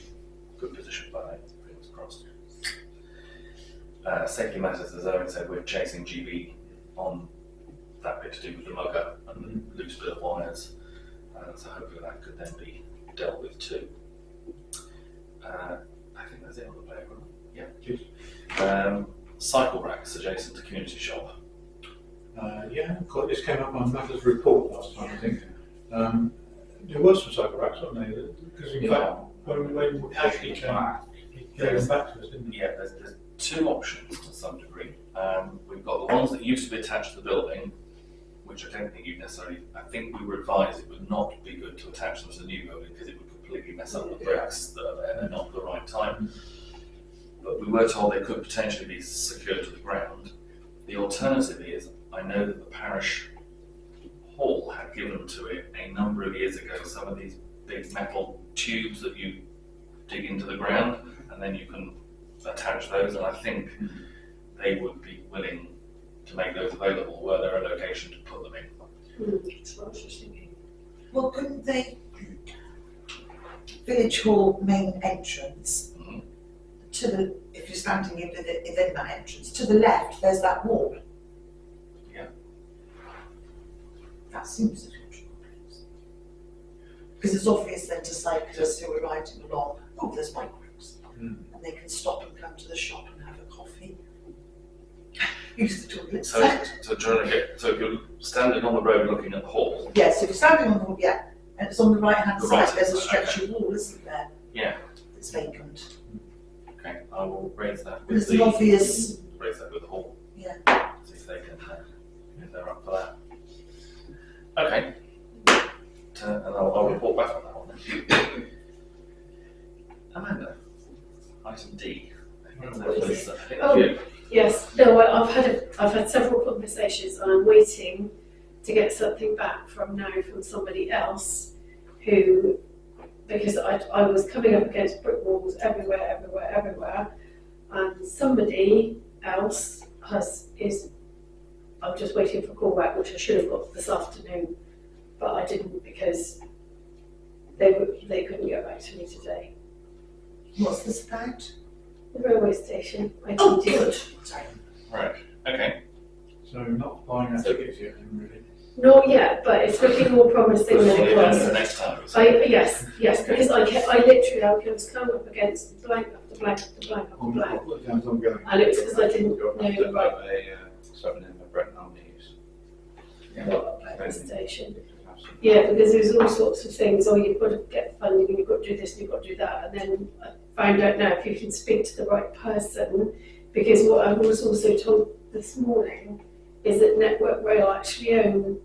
good position by then, fingers crossed. Safety matters, as Owen said, we're chasing GB on that bit to do with the mugger and the loose bit of wires. So hopefully that could then be dealt with too. I think that's it on the play equipment. Yeah. Cycle racks adjacent to community shop. This came up on Matters report last time, I think. There was some cycle racks, wasn't there? Because in fact, when Ashley came back to us, didn't he? Yeah, there's two options to some degree. We've got the ones that used to be attached to the building, which I don't think you'd necessarily, I think we were advised it would not be good to attach them to the new building because it would completely mess up the bricks that are there, they're not at the right time. But we were told they could potentially be secured to the ground. The alternative is, I know that the parish hall had given to it a number of years ago some of these big metal tubes that you dig into the ground and then you can attach those, and I think they would be willing to make those available were there a location to put them in. That's what I was just thinking. Well, couldn't they, Village Hall main entrance, to the, if you're standing within that entrance, to the left there's that wall. Yeah. That seems a logical place. Because it's obvious then to cyclists who are riding along, oh, there's bike racks. And they can stop and come to the shop and have a coffee. Use the toilet set. So if you're standing on the road looking at the hall. Yes, if you're standing on the wall, and it's on the right hand The side, right-hand there's a side, stretch of wall, isn't there? Yeah. It's vacant. Okay, I will raise that with There's an obvious. raise that with the hall. Yeah. See if they can, if they're up for that. Okay. And I'll report back on that one then. Amanda, item D. Yes, no, I've had several conversations and I'm waiting to get something back from somebody else who, because I was coming up against brick walls everywhere, and somebody else I'm just waiting for a call back, which I should have got this afternoon, but I didn't because they couldn't get back to me today. What's this about? The railway station. Oh, good. Sorry. Right, okay. So not buying our tickets yet, then, really. Not yet, but it's looking more promising than it was. The next time. Yes, because I was coming up against blank after blank after blank after blank. And it was because I didn't know the right Something in the Brent Knoll news. presentation. Yeah, because there's all sorts of things, or you've got to get funding, and you've got to do this, and you've got to do that, and then I find out now if you can speak to the right person, because what I was also told this morning is that Network Rail actually own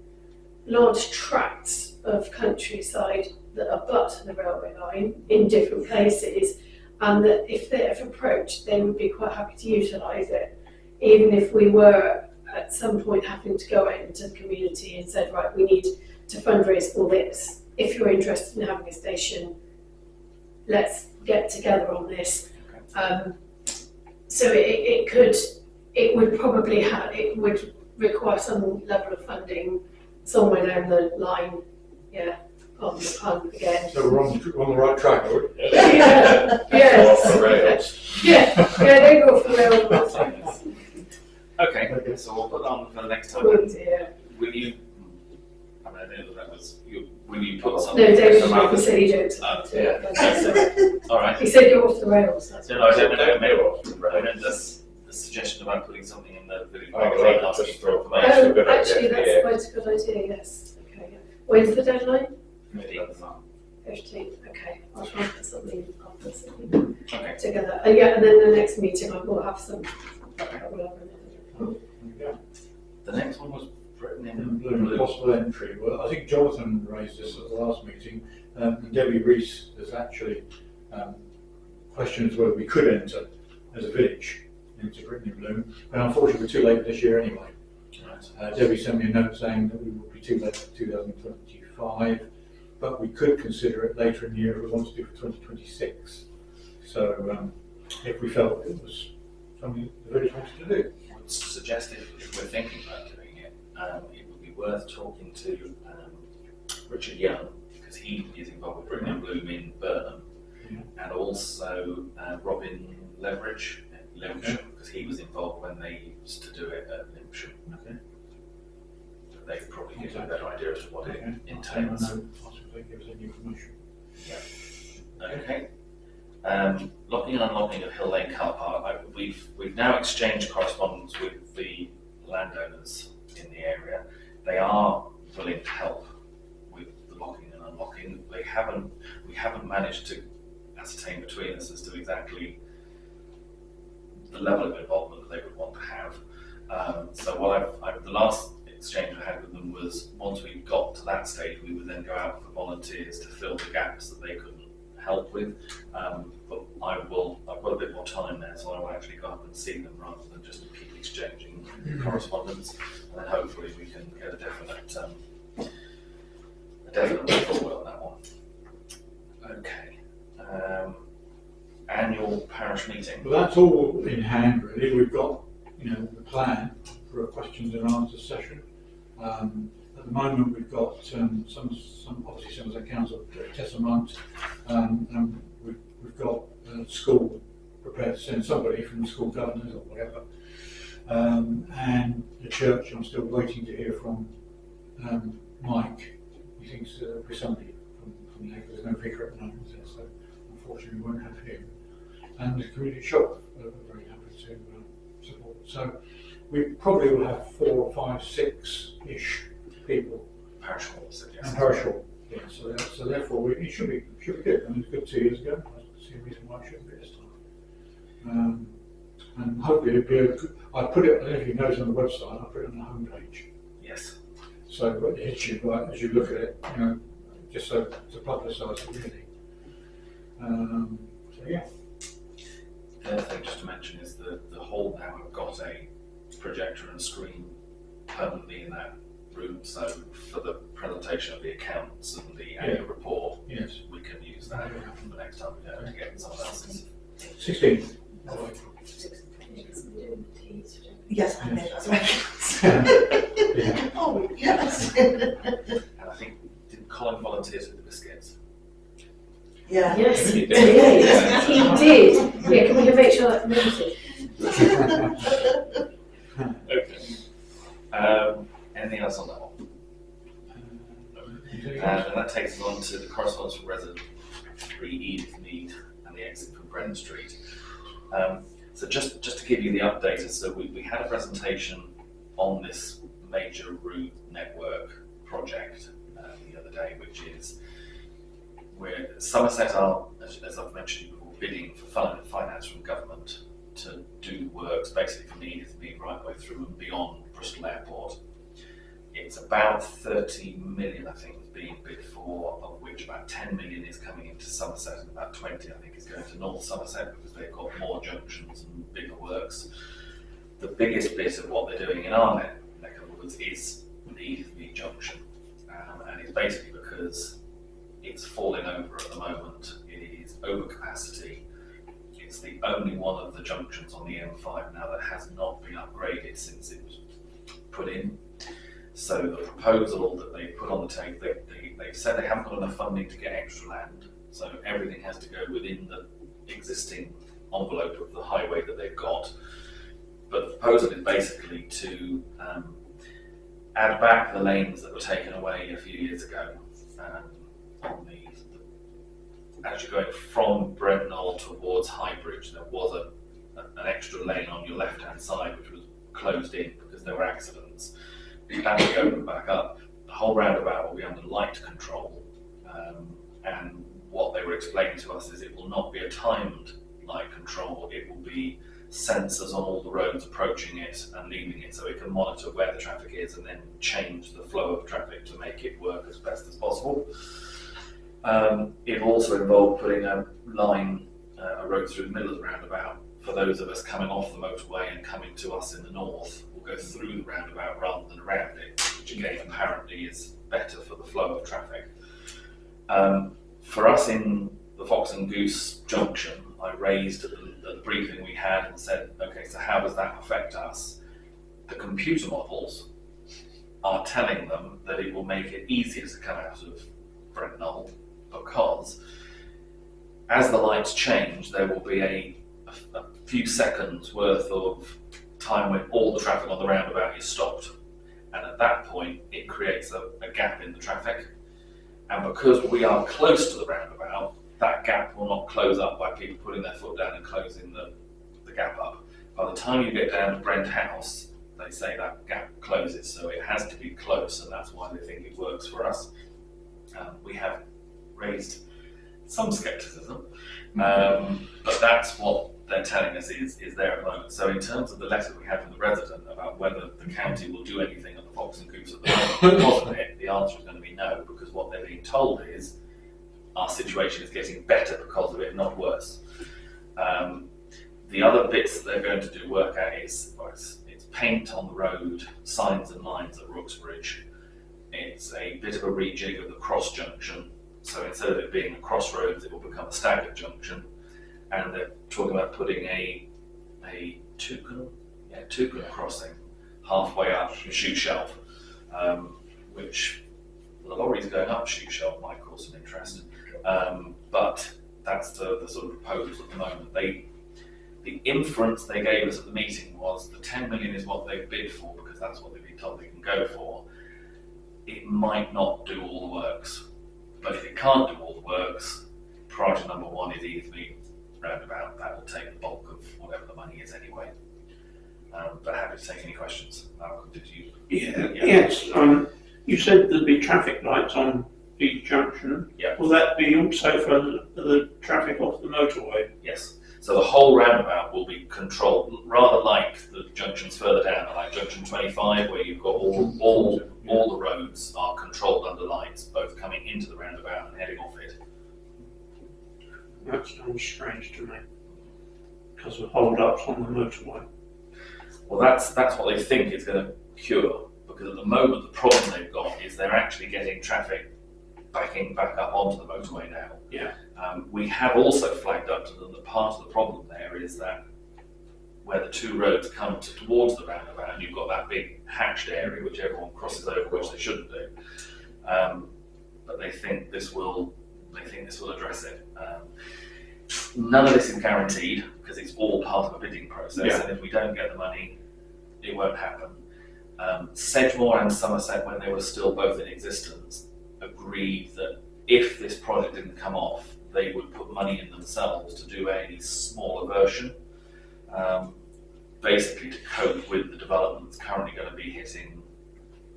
large tracts of countryside that abut the railway line in different places, and that if they're approached, they would be quite happy to utilise it, even if we were at some point having to go out into the community and said, right, we need to fundraise for this. If you're interested in having a station, let's get together on this. So it would require some level of funding somewhere down the line. Yeah, on the pun again. So we're on the right track, are we? Yeah, yes. Off the rails. Yeah, they go off the rails. Okay, so we'll put that on for the next time. Good, yeah. Will you? I mean, I know that was. Will you put No, something? David was making silly jokes. Yeah. All right. He said go off the rails. That's No, I don't know. They Maybe were off the I rails. meant the suggestion about putting something in the village Oh, magazine right, asking just for for- information. That's a Oh, good idea, actually, that's yeah. quite a good idea, yes. Okay, yeah. When's the deadline? 15th, okay. I'll try and put something Okay. together. Yeah, and then the next meeting I will have some. I will have another. Yeah. The next one was written in And blue. possible entry. Well, I think Jonathan raised this at the last meeting, and Debbie Rees has actually questioned whether we could enter as a village into Brittany Bloom, but unfortunately we're too late this year anyway. Debbie sent me a note saying that we would be too late for 2025, but we could consider it later in the year if we want to do for 2026. So if we felt it was something the village wanted to do. I would suggest if we're thinking about doing it, it would be worth talking to Richard Young, because he is involved with Brittany Bloom in Burnham, and also Robin Leverage, because he was involved when they used to do it at Limpsham. Okay. They could probably give you a better idea as to what it entails. I don't know, possibly give us any information. Okay. Locking and unlocking of Hill Lane car park. We've now exchanged correspondence with the landowners in the area. They are willing to help with the locking and unlocking. We haven't managed to ascertain between us as to exactly the level of involvement that they would want to have. So what the last exchange I had with them was, once we got to that stage, we would then go out for volunteers to fill the gaps that they couldn't help with. But I've got a bit more time now, so I will actually go up and see them rather than just keep exchanging correspondence, and then hopefully we can get a definite way forward on that one. Okay. Annual parish meeting. Well, that's all in hand really. We've got, the plan for a questions and answers session. At the moment we've got some obviously some of the council tests a month, and we've got school prepared to send somebody from the school governors or whatever, and the church I'm still waiting to hear from Mike. He thinks there'll be somebody from there, because there's no figure at the moment, so unfortunately we won't have him. And the community shop are very happy to support. So we probably will have 4 or 5, 6-ish people. Parish hall, suggested. And parish hall, yeah. So therefore it should be good. I mean, it's good 2 years ago. I don't see a reason why it shouldn't be this time. And hopefully it'll be a good. I put it. I don't know if you noticed on the website. I put it on the homepage. Yes. So it hits you right as you look at it. Just so to publicise it really. So yeah. The other thing just to mention is that the hall now have got a projector and screen permanently in that room, so for the presentation of the accounts and the annual report, Yes. we can use that for the next time we don't have to get someone else's. 16th. Yes, I know, that's right. Yeah. Oh, yes. And I think, did Colin volunteer with the biscuits? Yeah. Yes, he He did. did. He did. Yeah, can we make sure that's noted? Okay. Anything else on that one? And that takes us on to the correspondence from resident 3 Edith Mead and the exit from Brent Street. So just to give you the update, so we had a presentation on this major route network project the other day, which is where Somerset are, as I've mentioned before, bidding for finance from government to do works basically from the Edith Mead right the way through and beyond Bristol Airport. It's about 30 million, I think, is being bid for, of which about 10 million is coming into Somerset and about 20, I think, is going to North Somerset because they've got more junctions and bigger works. The biggest bit of what they're doing in our neck of the woods is the Edith Mead junction, and it's basically because it's falling over at the moment. It is over capacity. It's the only one of the junctions on the M5 now that has not been upgraded since it was put in. So the proposal that they put on the table, they've said they haven't got enough funding to get extra land, so everything has to go within the existing envelope of the highway that they've got. But the proposal is basically to add back the lanes that were taken away a few years ago. As you're going from Brent Knoll towards Highbridge, there was an extra lane on your left-hand side which was closed in because there were accidents. That will go back up. The whole roundabout will be under light control, and what they were explaining to us is it will not be a timed light control, it will be sensors on all the roads approaching it and leaving it, so it can monitor where the traffic is and then change the flow of traffic to make it work as best as possible. It will also involve putting a road through the middle of the roundabout for those of us coming off the motorway and coming to us in the north. We'll go through the roundabout rather than around it, which again apparently is better for the flow of traffic. For us in the Fox and Goose junction, I raised at the briefing we had and said, okay, so how does that affect us? The computer models are telling them that it will make it easier to come out of Brent Knoll, because as the lights change, there will be a few seconds worth of time when all the traffic on the roundabout is stopped, and at that point it creates a gap in the traffic, and because we are close to the roundabout, that gap will not close up by people putting their foot down and closing the gap up. By the time you get down to Brent House, they say that gap closes, so it has to be close, and that's why they think it works for us. We have raised some scepticism, but that's what they're telling us is there at the moment. So in terms of the letter we had from the resident about whether the county will do anything at the Fox and Goose at the moment because of it, the answer is going to be no, because what they're being told is our situation is getting better because of it, not worse. The other bits that they're going to do work at is it's paint on the road, signs and lines at Rooksbridge. It's a bit of a rejig of the cross junction. So instead of it being a crossroads, it will become a staggered junction. And they're talking about putting a toucan crossing halfway up Shoe Shelf, which the lorries going up Shoe Shelf might cause some interest. But that's the sort of proposals at the moment. The inference they gave us at the meeting was the 10 million is what they've bid for because that's what they've been told they can go for. It might not do all the works, but if it can't do all the works, priority number one is Edith Mead roundabout. That will take the bulk of whatever the money is anyway. But happy to take any questions. Malcolm, did you? Yes. You said there'd be traffic lights on each junction. Yeah. Will that be also for the traffic off the motorway? Yes. So the whole roundabout will be controlled, rather like the junctions further down, like junction 25, where you've got all the roads are controlled under lights, both coming into the roundabout and heading off it. That sounds strange to me, because of hold-ups on the motorway. Well, that's what they think it's going to cure, because at the moment the problem they've got is they're actually getting traffic backing back up onto the motorway now. Yeah. We have also flagged up to them that part of the problem there is that where the two roads come towards the roundabout, and you've got that big hatched area which everyone crosses over, which they shouldn't do. But they think this will address it. None of this is guaranteed because it's all part of a bidding process, and if we don't get the money, it won't happen. Sedgemoor and Somerset, when they were still both in existence, agreed that if this project didn't come off, they would put money in themselves to do a smaller version, basically to cope with the development that's currently going to be hitting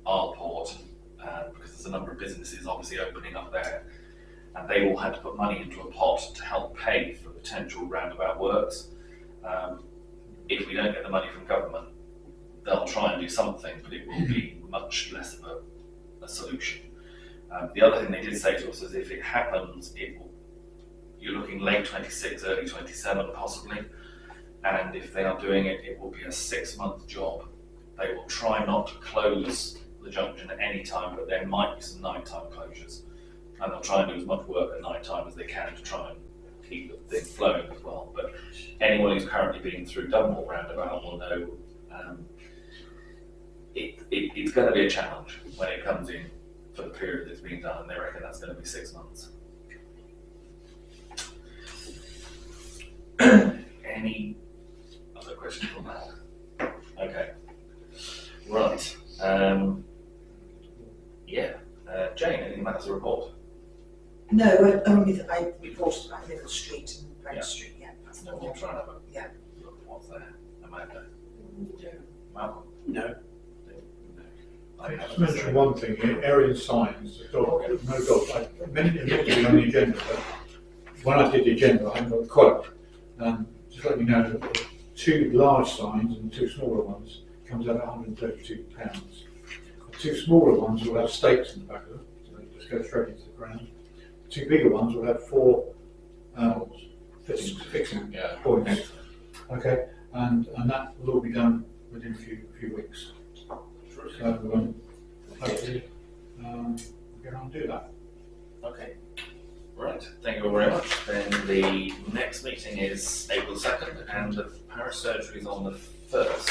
our port, because there's a number of businesses obviously opening up there, and they all had to put money into a pot to help pay for potential roundabout works. If we don't get the money from government, they'll try and do something, but it will be much less of a solution. The other thing they did say to us is if it happens, you're looking late 26, early 27 possibly, and if they are doing it, it will be a 6-month job. They will try not to close the junction at any time, but there might be some nighttime closures, and they'll try and do as much work at night time as they can to try and keep the thing flowing as well. But anyone who's currently been through Dunmore roundabout will know it's going to be a challenge when it comes in for the period that's being done, and they reckon that's going to be 6 months. Any other questions on that? Okay. Right. Jane, anything about the report? No, only that I reported about Middle Street and Brent Street, that's No, not we'll try and have a Yeah. look at what's there. Amanda? No. Malcolm? No. I just mention one thing here, area signs, no dog, admittedly on the agenda, but when I did the agenda, I hadn't got the column. Just let you know that the 2 large signs and the 2 smaller ones comes out at £132. The 2 smaller ones will have stakes in the back of them, so they just go straight into the ground. The 2 bigger ones will have 4 fixing points. Okay, and that will all be done within a few weeks. So hopefully we can do that. Okay. Right, thank you all very much. Then the next meeting is April 2nd, and the parish surgery is on the 1st.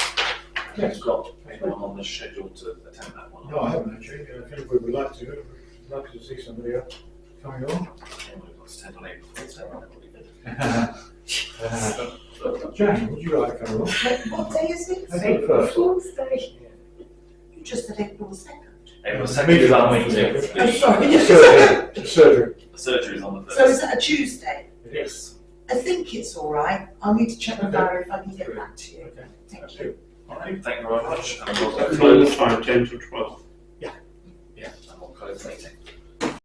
Yes. You've got anyone on the schedule to attend that one? No, I haven't actually. If anybody would like to see somebody else coming along. Anyone who wants to attend on April 1st, that would be good. Jane, would you like to come along? What day is it? April 1st. Fourth day. You just said April 2nd. April 2nd is our meeting. Oh, sorry. Surgery. The surgery is on the 1st. So is that a Tuesday? Yes. I think it's all right. I'll need to check the diary if I can get back to you. Okay. Thank you. All right, thank you very much. And we'll Normal close. time 10 to 12. And we'll close the meeting.